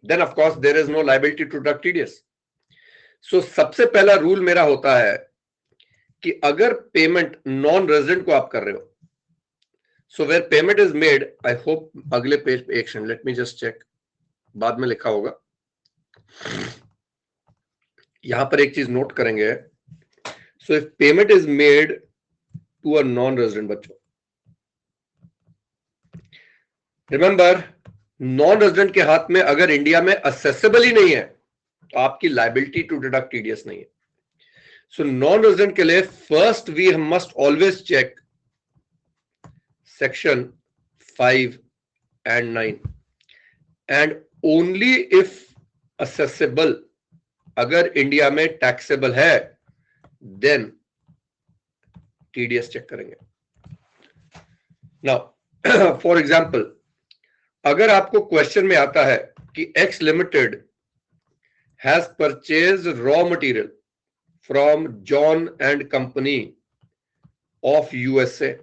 then of course there is no liability to deduct TDS. So सबसे पहला रूल मेरा होता है कि अगर पेमेंट नॉन रेजिडेंट को आप कर रहे हो, so where payment is made, I hope अगले पेज पे एक second, let me just check, बाद में लिखा होगा. यहां पर एक चीज नोट करेंगे. So if payment is made to a non-resident, बच्चों रिमेंबर, नॉन रेजिडेंट के हाथ में अगर इंडिया में असेसेबल ही नहीं है तो आपकी लाइबिलिटी टू डिडक्ट टीडीएस नहीं है. सो नॉन रेजिडेंट के लिए first we must always check section 5 and 9 and only if assessable, अगर इंडिया में टैक्सेबल है, देन टीडीएस चेक करेंगे. नाउ फॉर एग्जांपल, अगर आपको क्वेश्चन में आता है कि X limited has purchase raw material from John and company of USA,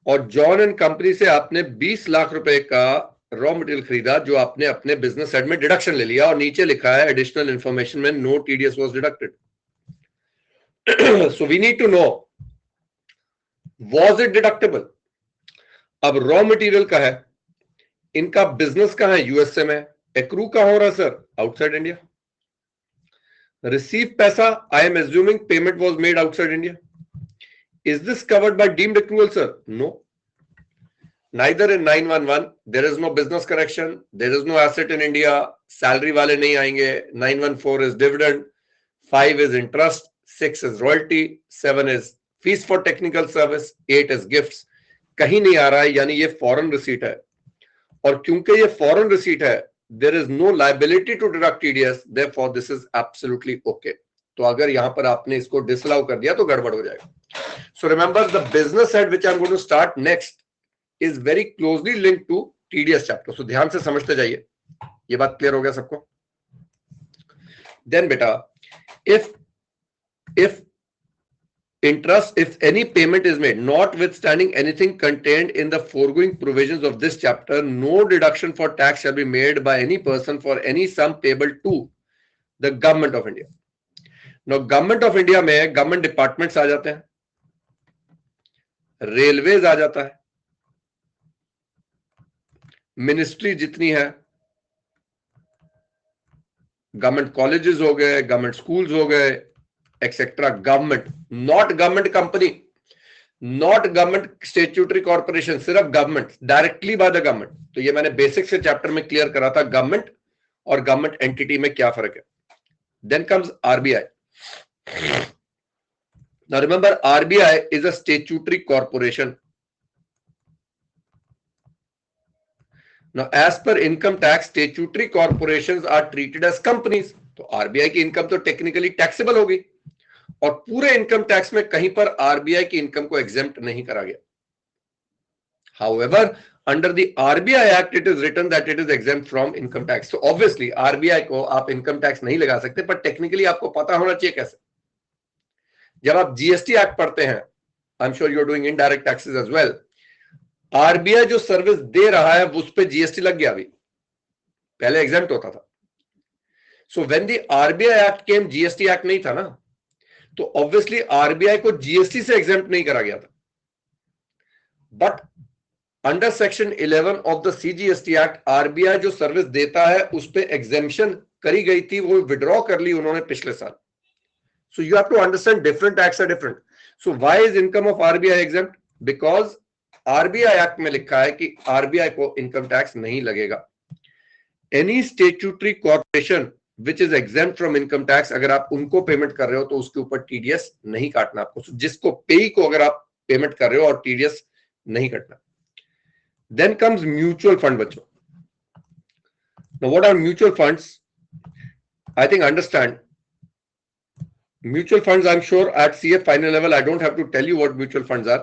और जॉन एंड कंपनी से आपने 20 लाख रुपए का रॉ मटेरियल खरीदा जो आपने अपने बिजनेस साइड में डिडक्शन ले लिया, और नीचे लिखा है एडिशनल इंफॉर्मेशन में no TDS was deducted. So we need to know was it deductible. अब रॉ मटेरियल का है, इनका बिजनेस कहां है, यूएसए में. एक्रू कहां हो रहा सर, आउटसाइड इंडिया. रिसीव पैसा, I am assuming payment was made outside India. Is this covered by deemed accrual sir, no. Neither in 911 there is no business correction, there is no asset in India, salary वाले नहीं आएंगे. 914 is dividend, 5 is interest, 6 is royalty, 7 is fees for technical service, 8 is gifts. कहीं नहीं आ रहा है, यानी ये फॉरेन रिसीट है, और क्योंकि ये फॉरेन रिसीट है, there is no liability to deduct TDS, therefore this is absolutely okay. तो अगर यहां पर आपने इसको डिसअलाउ कर दिया तो गड़बड़ हो जाएगा. So remember, the business side which I am going to start next is very closely linked to TDS chapter. So ध्यान से समझते जाइए. ये बात क्लियर हो गया सबको? देन बेटा, if interest, if any payment is made notwithstanding anything contained in the foregoing provisions of this chapter, no deduction for tax shall be made by any person for any sum payable to the government of India. Now government of India में government departments आ जाते हैं, railways आ जाता है, ministry जितनी है, government colleges हो गए, government schools हो गए, etcetera. Government, not government company, not government statutory corporation, सिर्फ government, directly by the government. तो ये मैंने बेसिक्स के चैप्टर में क्लियर करा था, गवर्नमेंट और गवर्नमेंट एंटिटी में क्या फर्क है. Then comes RBI. Now remember, RBI is a statutory corporation. Now, as per income tax, statutory corporations are treated as companies. तो आरबीआई की इनकम तो टेक्निकली टैक्सेबल होगी, और पूरे इनकम टैक्स में कहीं पर आरबीआई की इनकम को एग्जेम्प्ट नहीं करा गया. However, under the RBI Act, it is written that it is exempt from income tax. So obviously, RBI को आप इनकम टैक्स नहीं लगा सकते, पर टेक्निकली आपको पता होना चाहिए कैसे. जब आप जीएसटी एक्ट पढ़ते हैं, I am sure you are doing indirect taxes as well, RBI जो सर्विस दे रहा है उस पे जीएसटी लग गया. अभी पहले एग्जेम्प्ट होता था. So when the RBI act came, GST act नहीं था ना, तो ऑब्वियसली आरबीआई को जीएसटी से एग्जेम्प्ट नहीं करा गया था. But under section 11 of the CGST act, RBI जो सर्विस देता है उस पे एग्जेम्पशन करी गई थी, वो विड्रॉ कर ली उन्होंने पिछले साल. So you have to understand, different acts are different. So why is income of RBI exempt? Because RBI act में लिखा है कि आरबीआई को इनकम टैक्स नहीं लगेगा. Any statutory corporation which is exempt from income tax, अगर आप उनको पेमेंट कर रहे हो तो उसके ऊपर टीडीएस नहीं काटना आपको. जिसको पेई को अगर आप पेमेंट कर रहे हो और टीडीएस नहीं काटना. Then comes mutual fund. बच्चों, now what are mutual funds? I think understand mutual funds. I'm sure at CA final level I don't have to tell you what mutual funds are.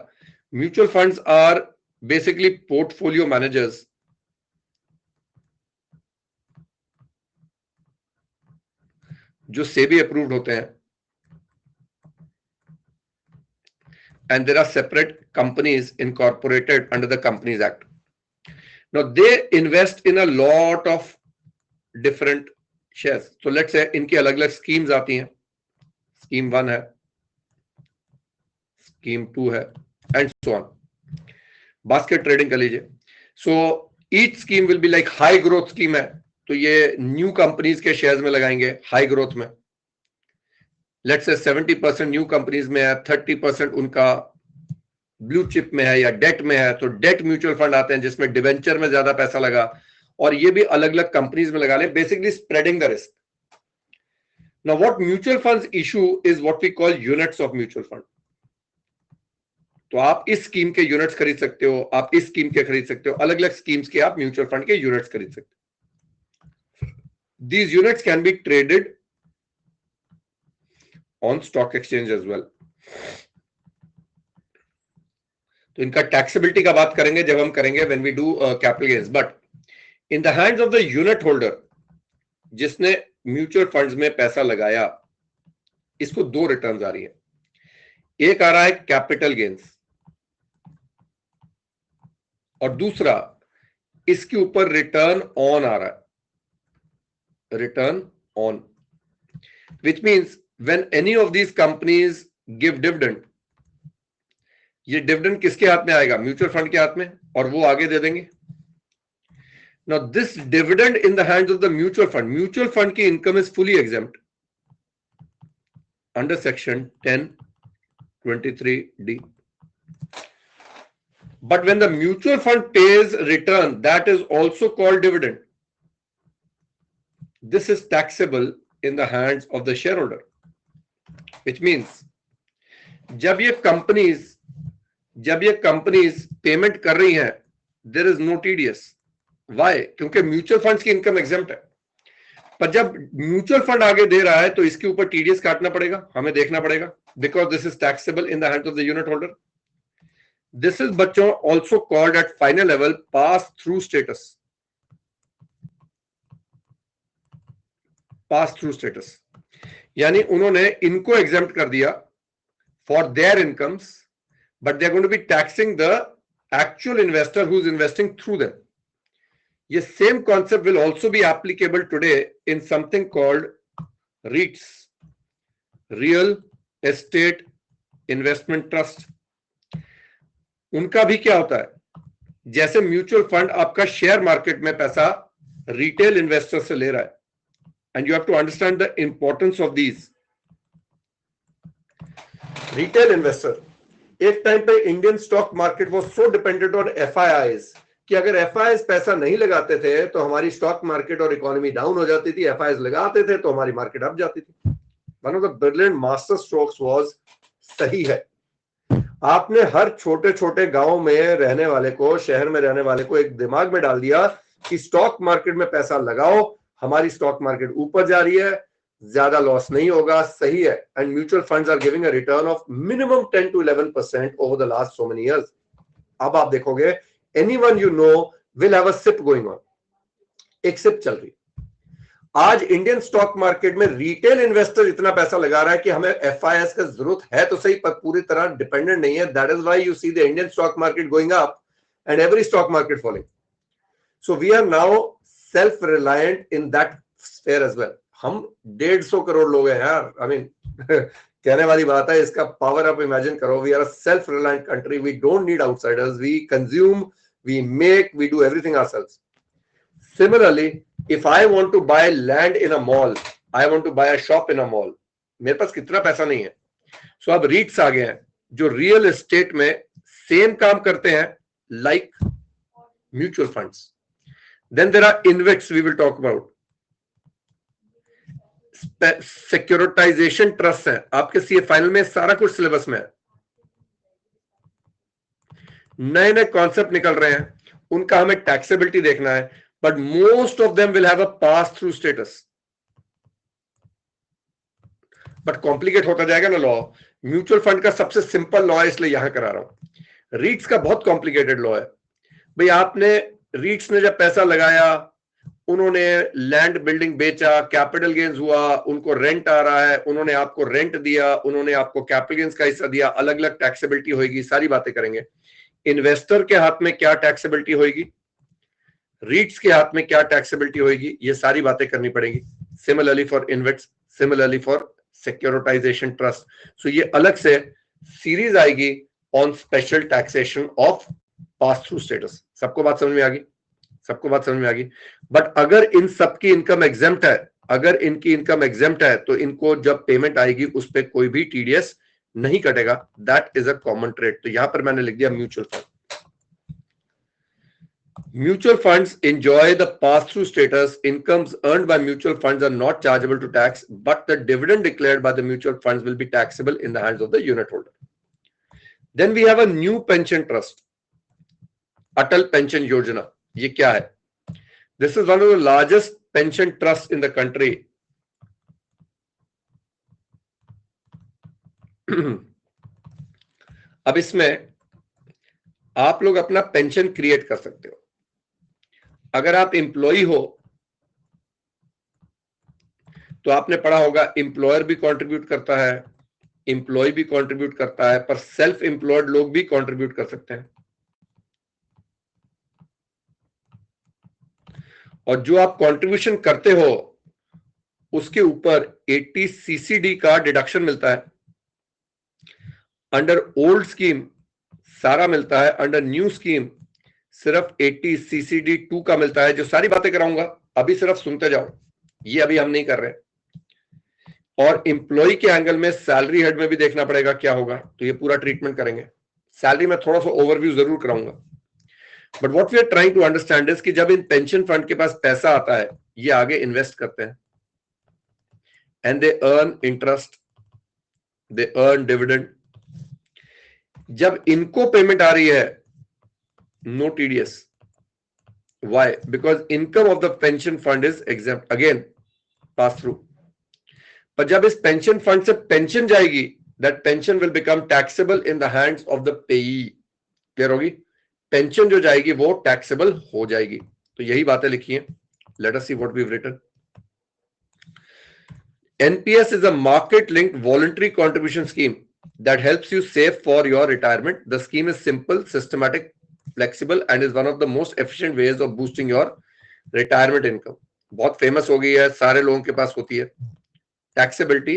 Mutual funds are basically portfolio managers जो SEBI approved होते हैं, and there are separate companies incorporated under the Companies Act. Now they invest in a lot of different shares. So let's say इनकी अलग अलग schemes आती हैं, scheme 1 है, scheme 2 है, and so on. Basket trading कर लीजिए. So each scheme will be like high growth scheme है, तो ये न्यू कंपनीज के शेयर्स में लगाएंगे हाई ग्रोथ में. लेट्स से 70% न्यू कंपनीज में है, 30% उनका ब्लू चिप में है या डेट में है, तो डेट म्यूचुअल फंड आते हैं जिसमें डिवेंचर में ज्यादा पैसा लगा, और ये भी अलग अलग कंपनीज में लगा ले, basically spreading the risk. Now what mutual funds issue is what we call units of mutual fund. तो आप इस स्कीम के यूनिट्स खरीद सकते हो, आप इस स्कीम के खरीद सकते हो, अलग अलग स्कीम्स के आप म्यूचुअल फंड के यूनिट्स खरीद सकते हो. These units can be traded on stock exchange as well. तो इनका टैक्सेबिलिटी का बात करेंगे जब हम करेंगे when we do capital gains. But in the hands of the unit holder, जिसने म्यूचुअल फंड्स में पैसा लगाया, इसको दो रिटर्न्स आ रही है. एक आ रहा है कैपिटल गेन्स, और दूसरा इसके ऊपर रिटर्न ऑन आ रहा है, return on, which means when any of these companies give dividend, ये डिविडेंड किसके हाथ में आएगा? म्यूचुअल फंड के हाथ में, और वो आगे दे देंगे. Now this dividend in the hands of the mutual fund की income is fully exempt under section 10(23)(d). But when the mutual fund pays return, that is also called dividend. This is taxable in the hands of the shareholder, which means जब ये companies payment कर रही हैं, there is no TDS. Why? क्योंकि mutual funds की income exempt है. पर जब म्यूचुअल फंड आगे दे रहा है तो इसके ऊपर टीडीएस काटना पड़ेगा, हमें देखना पड़ेगा, because this is taxable in the hands of the unit holder. This is बच्चों also called at final level pass through status. Pass through status यानी उन्होंने इनको एग्जेम्प्ट कर दिया for their incomes, but they are going to be taxing the actual investor who is investing through them. ये same concept will also be applicable today in something called REITs, Real Estate Investment Trust. उनका भी क्या होता है, जैसे mutual fund आपका share market में पैसा रिटेल इन्वेस्टर से ले रहा है, and you have to understand the importance of these. Retail investor, एक टाइम पे Indian stock market was so dependent on FIIs कि अगर FIIs पैसा नहीं लगाते थे तो हमारी स्टॉक मार्केट और इकोनॉमी डाउन हो जाती थी, FIIs लगाते थे तो हमारी मार्केट अप जाती थी. One of the brilliant master strokes was, सही है, आपने हर छोटे छोटे गांव में रहने वाले को, शहर में रहने वाले को एक दिमाग में डाल दिया कि स्टॉक मार्केट में पैसा लगाओ, हमारी स्टॉक मार्केट ऊपर जा रही है, ज्यादा लॉस नहीं होगा, सही है. And mutual funds are giving a return of minimum 10 to 11% over the last so many years. अब आप देखोगे anyone you know will have a SIP going on. एक SIP चल रही. आज इंडियन स्टॉक मार्केट में रिटेल इन्वेस्टर इतना पैसा लगा रहा है कि हमें FIIs का जरूरत है तो सही, पर पूरी तरह डिपेंडेंट नहीं है. That is why you see the Indian stock market going up and every stock market following. So we are now self reliant in that sphere as well. हम 150 करोड़ लोग हैं यार. आई मीन कहने वाली बात है, इसका पावर आप इमेजिन करो. We are a self reliant country. We don't need outsiders. We consume, we make, we do everything ourselves. Similarly, if I want to buy land in a mall, I want to buy a shop in a mall, मेरे पास कितना पैसा नहीं है. So अब REITs आ गए हैं जो real estate में सेम काम करते हैं like mutual funds. Then there are InvITs we will talk about. Securitization trusts हैं आपके CA फाइनल में, सारा कुछ सिलेबस में है. नए नए कॉन्सेप्ट निकल रहे हैं, उनका हमें टैक्सेबिलिटी देखना है, but most of them will have a pass through status. But complicate होता जाएगा ना लॉ. म्यूचुअल फंड का सबसे सिंपल लॉ है, इसलिए यहां करा रहा हूं. रीट्स का बहुत कॉम्प्लिकेटेड लॉ है. भाई आपने रीट्स ने जब पैसा लगाया, उन्होंने लैंड बिल्डिंग बेचा, कैपिटल गेन्स हुआ, उनको रेंट आ रहा है, उन्होंने आपको रेंट दिया, उन्होंने आपको कैपिटल गेन्स का हिस्सा दिया, अलग अलग टैक्सेबिलिटी होगी, सारी बातें करेंगे। इन्वेस्टर के हाथ में क्या टैक्सेबिलिटी होगी, रीट्स के हाथ में क्या टैक्सेबिलिटी होगी, ये सारी बातें करनी पड़ेगी। Similarly for invest, similarly for securitization trust. So ये अलग से सीरीज आएगी on special taxation of pass through status. सबको बात समझ में आ गई? सबको बात समझ में आ गई? बट अगर इन सबकी इनकम एग्जेम्प्ट है, अगर इनकी इनकम एग्जेम्प्ट है, तो इनको जब पेमेंट आएगी उस पर कोई भी टीडीएस नहीं कटेगा। That is a common trade. तो यहां पर मैंने लिख दिया mutual fund. Mutual funds enjoy the pass-through status. Incomes earned by mutual funds are not chargeable to tax, but the dividend declared by the mutual funds will be taxable in the hands of the unit holder. Then we have a new pension trust, Atal Pension Yojana. ये क्या है? This is one of the largest pension trusts in the country. अब इसमें आप लोग अपना pension create कर सकते हो। अगर आप एम्प्लॉय हो तो आपने पढ़ा होगा एम्प्लॉयर भी कंट्रीब्यूट करता है, एम्प्लॉय भी कंट्रीब्यूट करता है, पर सेल्फ एम्प्लॉयड लोग भी कंट्रीब्यूट कर सकते हैं। और जो आप कंट्रीब्यूशन करते हो उसके ऊपर 80 सीसीडी का डिडक्शन मिलता है। अंडर ओल्ड स्कीम सारा मिलता है, अंडर न्यू स्कीम सिर्फ 80 सीसीडी 2 का मिलता है। जो सारी बातें कराऊंगा अभी सिर्फ सुनते जाओ, ये अभी हम नहीं कर रहे। और एम्प्लॉय के एंगल में सैलरी हेड में भी देखना पड़ेगा क्या होगा, तो ये पूरा ट्रीटमेंट करेंगे। सैलरी में थोड़ा सा ओवरव्यू जरूर कराऊंगा, but what we are trying to understand is कि जब इन पेंशन फंड के पास पैसा आता है, ये आगे इन्वेस्ट करते हैं and they earn interest, they earn dividend. जब इनको पेमेंट आ रही है, no TDS. Why? Because income of the pension fund is exempt. Again, pass through. पर जब इस पेंशन फंड से पेंशन जाएगी, that pension will become taxable in the hands of the payee. Clear होगी? पेंशन जो जाएगी वो टैक्सेबल हो जाएगी। तो यही बातें लिखी हैं। Let us see what we've written. NPS is a market-linked voluntary contribution scheme that helps you save for your retirement. The scheme is simple, systematic, flexible and is one of the most efficient ways of boosting your retirement income. बहुत famous हो गई है, सारे लोगों के पास होती है। Taxability,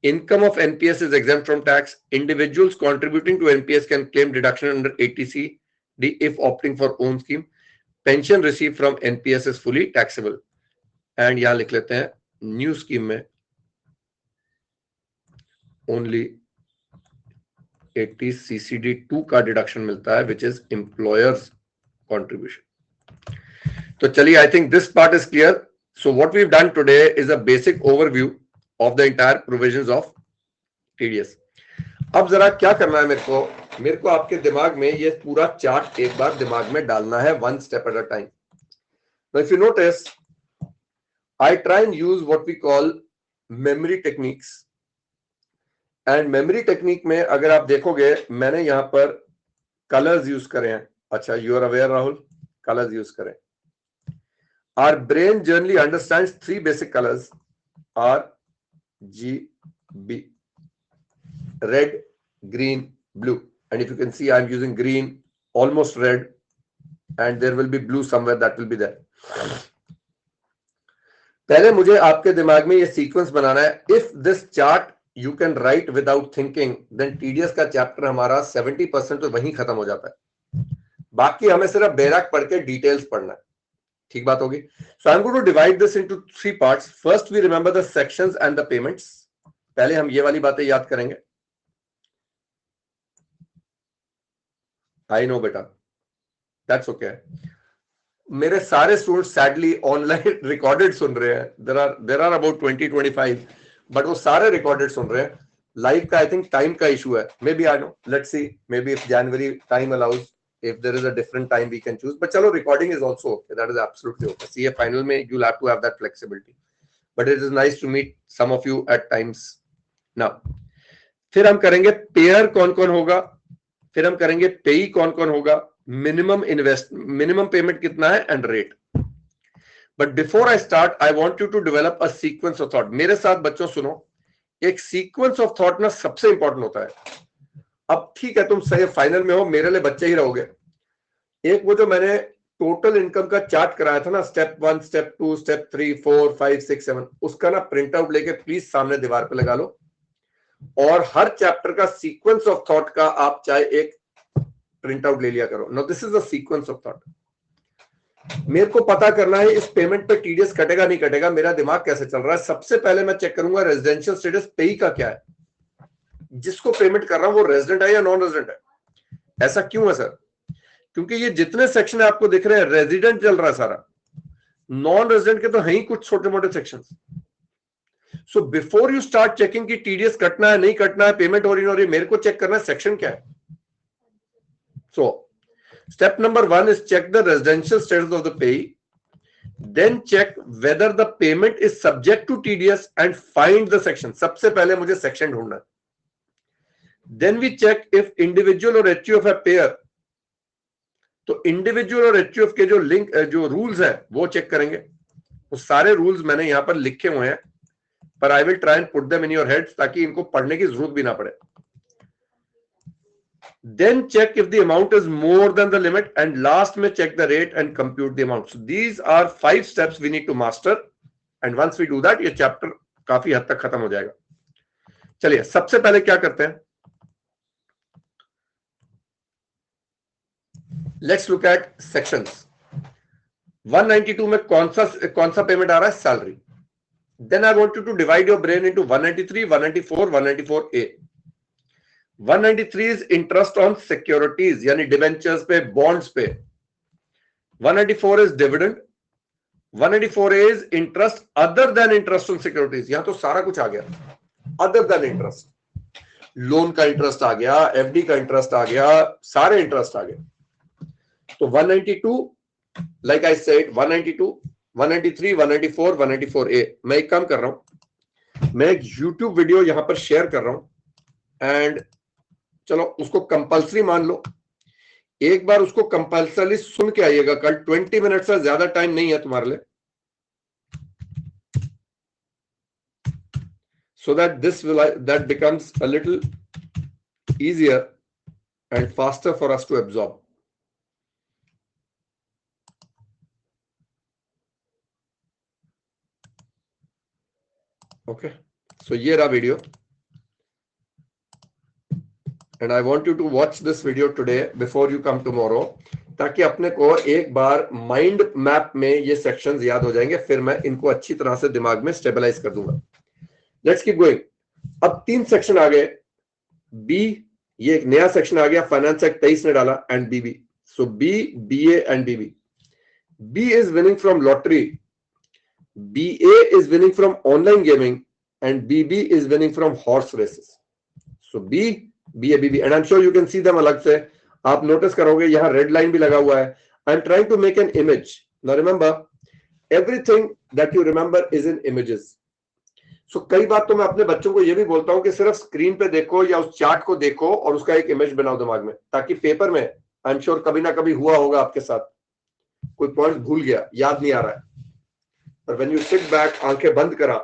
income of NPS is exempt from tax. Individuals contributing to NPS can claim deduction under 80CD if opting for own scheme. Pension received from NPS is fully taxable. And यहाँ लिख लेते हैं न्यू स्कीम में only 80 CCD 2 का deduction मिलता है, which is employers contribution. तो चलिए, I think this part is clear. So what we have done today is a basic overview of the entire provisions of TDS. अब जरा क्या करना है मेरे को आपके दिमाग में ये पूरा चार्ट एक बार दिमाग में डालना है, one step at a time. If you notice, I try and use what we call memory techniques. And memory technique में अगर आप देखोगे, मैंने यहां पर कलर्स यूज करे हैं। अच्छा, you are aware Rahul, colours use करें। Our brain generally understands 3 basic colours, RGB, red, green, blue. And if you can see, I am using green, almost red, and there will be blue somewhere, that will be there. पहले मुझे आपके दिमाग में ये sequence बनाना है। If this chart you can write without thinking, then TDS का chapter हमारा 70% तो वहीं खत्म हो जाता है। बाकी हमें सिर्फ बैराक पढ़ के डिटेल्स पढ़ना है। ठीक बात होगी? So I'm going to divide this into 3 parts. First we remember the sections and the payments. पहले हम ये वाली बातें याद करेंगे। I know बेटा, that's okay. मेरे सारे स्टूडेंट्स सैडली ऑनलाइन रिकॉर्डेड सुन रहे हैं। there are about 20-25, बट वो सारे रिकॉर्डेड सुन रहे हैं। लाइव का आई थिंक टाइम का इशू है, maybe, I know, let's see, maybe if January time allows, if there is a different time we can choose, but चलो, recording is also okay, that is absolutely okay. CA final में you will have to have that flexibility, but it is nice to meet some of you at times. Now फिर हम करेंगे pair कौन कौन होगा, फिर हम करेंगे पेई कौन कौन होगा, मिनिमम पेमेंट कितना है, and rate. But before I start I want you to develop a sequence of thought. मेरे साथ बच्चों सुनो, एक सीक्वेंस ऑफ थॉट ना सबसे इंपॉर्टेंट होता है। अब ठीक है, तुम सही फाइनल में हो, मेरे लिए बच्चे ही रहोगे। एक वो जो मैंने टोटल इनकम का चार्ट कराया था ना, स्टेप 1, स्टेप 2, स्टेप 3, 4, 5, 6, 7, उसका ना प्रिंट आउट लेके प्लीज सामने दीवार पे लगा लो, और हर चैप्टर का सीक्वेंस ऑफ थॉट का आप चाहे एक प्रिंट आउट ले लिया करो। No, this is the sequence of thought. मेरे को पता करना है इस पेमेंट पे टीडीएस कटेगा नहीं कटेगा, मेरा दिमाग कैसे चल रहा है। सबसे पहले मैं चेक करूंगा रेजिडेंशियल स्टेटस पेई का क्या है, जिसको पेमेंट कर रहा हूं वो रेजिडेंट है या नॉन रेजिडेंट है। ऐसा क्यों है सर? क्योंकि ये जितने सेक्शन आपको दिख रहे हैं रेजिडेंट चल रहा है सारा, नॉन रेजिडेंट के तो है ही कुछ छोटे मोटे section. So before you start checking कि टीडीएस कटना है नहीं कटना है, पेमेंट हो रही है, मेरे को चेक करना है सेक्शन क्या है। सो step number 1 is check the residential status of the payee, then check whether the payment is subject to TDS and find the section। सबसे पहले मुझे सेक्शन ढूंढना है। then we check if individual और HUF है payer, तो individual और HUF के जो लिंक जो रूल्स हैं वो चेक करेंगे। वो सारे रूल्स मैंने यहां पर लिखे हुए हैं, पर I will try and put them in your heads ताकि इनको पढ़ने की जरूरत भी ना पड़े। Then check if the amount is more than the limit, and last में check the rate and compute the amount. So these are 5 steps we need to master, and once we do that, ये chapter काफी हद तक खत्म हो जाएगा। चलिए सबसे पहले क्या करते हैं, let's look at sections। 192 में कौन सा पेमेंट आ रहा है? Salary. Then I want you to divide your brain into 193, 194, 194A। 193 is interest on securities यानी डिबेंचर्स पे, बॉन्ड्स पे। 194 is dividend. 194 is interest other than interest on securities. यहां तो सारा कुछ आ गया, अदर देन इंटरेस्ट, लोन का इंटरेस्ट आ गया, एफडी का इंटरेस्ट आ गया, सारे इंटरेस्ट आ गए। तो 192 लाइक आई सेड 192, 193, 194, 194A। मैं एक काम कर रहा हूं, मैं एक यूट्यूब वीडियो यहां पर शेयर कर रहा हूं, एंड चलो उसको कंपल्सरी मान लो, एक बार उसको कंपल्सरी सुन के आइएगा कल। 20 मिनट से ज्यादा टाइम नहीं है तुम्हारे लिए, so that becomes a little easier and faster for us to absorb. Okay, so ये रहा video, and I want you to watch this video today before you come tomorrow, ताकि अपने को एक बार माइंड मैप में ये सेक्शंस याद हो जाएंगे, फिर मैं इनको अच्छी तरह से दिमाग में स्टेबलाइज कर दूंगा. Let's keep going. अब 3 सेक्शन आ गए. बी, ये एक नया सेक्शन आ गया, फाइनेंस एक्ट 23 ने डाला, and BB. So B, BA and BB. B is winning from lottery, BA is winning from online gaming, and BB is winning from horse races. So B, BA, BB, and I'm sure you can see them अलग से. आप notice करोगे यहाँ red line भी लगा हुआ है. I'm trying to make an image. Now remember, everything that you remember is in images. So कई बार तो मैं अपने बच्चों को ये भी बोलता हूँ कि सिर्फ स्क्रीन पे देखो या उस चार्ट को देखो और उसका एक इमेज बनाओ दिमाग में, ताकि पेपर में आई एम श्योर कभी ना कभी हुआ होगा आपके साथ, कोई पॉइंट भूल गया, याद नहीं आ रहा है, और when you sit back, आंखें बंद करा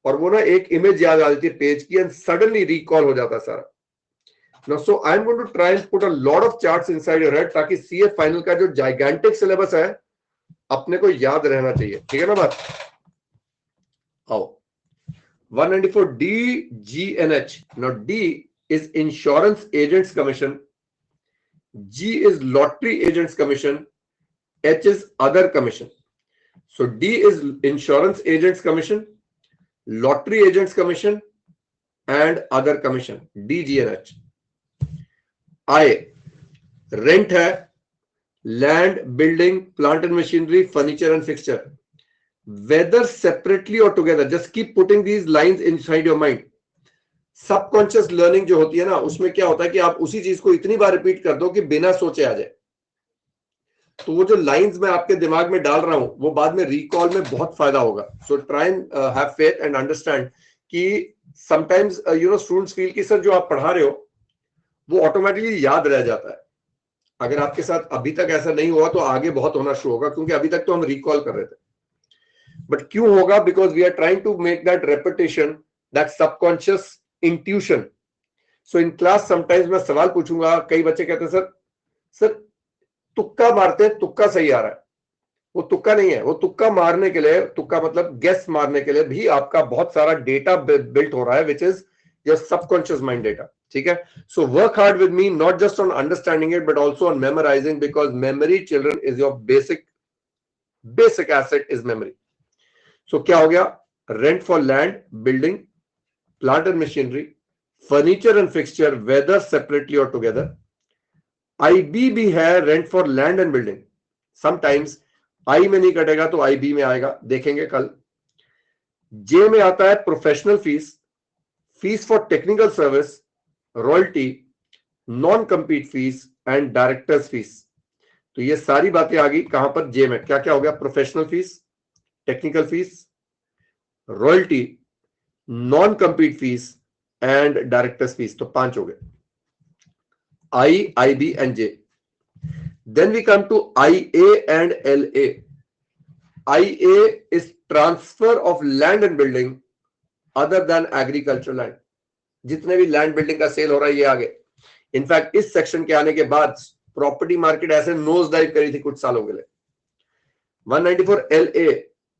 और वो ना एक इमेज याद आ जाती है पेज की, एंड सडनली रिकॉल हो जाता है सारा. Now, so I am going to try and put a lot of charts inside your head, ताकि CA फाइनल का जो जाइगेंटिक सिलेबस है अपने को याद रहना चाहिए. ठीक है ना बात? आओ 194 DGNH. Now D is Insurance Agents Commission, G is Lottery Agents Commission, H is Other Commission. So D is Insurance Agents Commission, Lottery Agents Commission, and Other Commission. DGNH. I, rent है, land, building, plant and machinery, furniture and fixture. Whether separately or together, just keep putting these lines inside your mind. Subconscious learning जो होती है ना, उसमें क्या होता है कि आप उसी चीज को इतनी बार रिपीट कर दो कि बिना सोचे आ जाए. तो वो जो लाइंस मैं आपके दिमाग में डाल रहा हूं वो बाद में रिकॉल में बहुत फायदा होगा. So try and have faith and understand कि समटाइम्स स्टूडेंट्स फील कि सर जो आप पढ़ा रहे हो वो ऑटोमेटिकली याद रह जाता है. अगर आपके साथ अभी तक ऐसा नहीं हुआ तो आगे बहुत होना शुरू होगा, क्योंकि अभी तक तो हम रिकॉल कर रहे थे. बट क्यों होगा? Because we are trying to make that repetition, that subconscious intuition. So in class sometimes मैं सवाल पूछूंगा, कई बच्चे कहते हैं सर तुक्का मारते हैं, तुक्का सही आ रहा है. वो तुक्का नहीं है. वो तुक्का मारने के लिए, तुक्का मतलब गेस मारने के लिए भी आपका बहुत सारा डेटा बिल्ट हो रहा है, which is your subconscious mind data. ठीक है. So work hard with me, not just on understanding it but also on memorizing, because memory children is your basic asset is memory. So क्या हो गया? Rent for land, building, plant and machinery, furniture and fixture, whether separately और together. IB भी है, rent for land and building. Sometimes I में नहीं कटेगा तो आई बी में आएगा, देखेंगे कल. जे में आता है professional fees, fees for technical service, royalty, non compete fees and directors fees. तो ये सारी बातें आ गई कहां पर? जे में. क्या क्या हो गया? Professional fees, technical fees, royalty, non compete fees and directors fees. तो 5 हो गए. I, B and J. Then we come to IA and LA. IA is transfer of land and building other than agricultural land. जितने भी land building का cell हो रहा है ये आगे. इनफैक्ट इस सेक्शन के आने के बाद प्रॉपर्टी मार्केट ऐसे नोज डाइव करी थी कुछ सालों के लिए. 194 LA,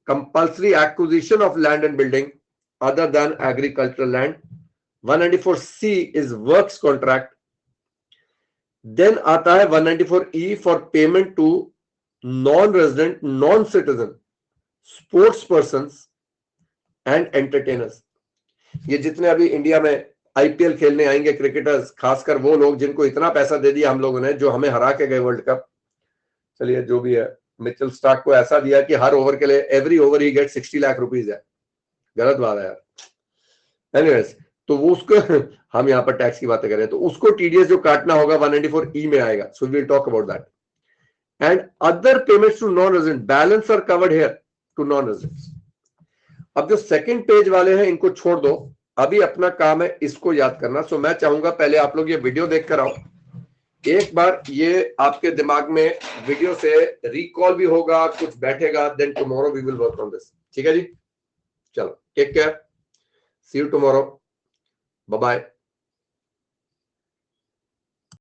compulsory acquisition of land and building other than agricultural land. 194 C is works contract. Then आता है 194E for payment to non resident, non citizen, sports persons and entertainers. ये जितने अभी इंडिया में आईपीएल खेलने आएंगे क्रिकेटर्स, खासकर वो लोग जिनको इतना पैसा दे दिया हम लोगों ने, जो हमें हरा के गए वर्ल्ड कप. चलिए जो भी है, मिचेल स्टार्क को ऐसा दिया कि हर ओवर के लिए एवरी ओवर ही गेट 60 लाख रुपीज है. गलत बात है यार. एनीवेज, तो वो उसको हम यहाँ पर टैक्स की बातें कर रहे हैं, तो उसको टीडीएस जो काटना होगा 194E में आएगा. So we will talk about that. And other payments to non resident, balance are covered here to non residents. अब जो सेकंड पेज वाले हैं इनको छोड़ दो, अभी अपना काम है इसको याद करना. सो मैं चाहूंगा पहले आप लोग ये वीडियो देख कर आओ एक बार, ये आपके दिमाग में वीडियो से रिकॉल भी होगा, कुछ बैठेगा. Then tomorrow we will work on this. ठीक है जी, चलो take care, see you tomorrow, bye bye.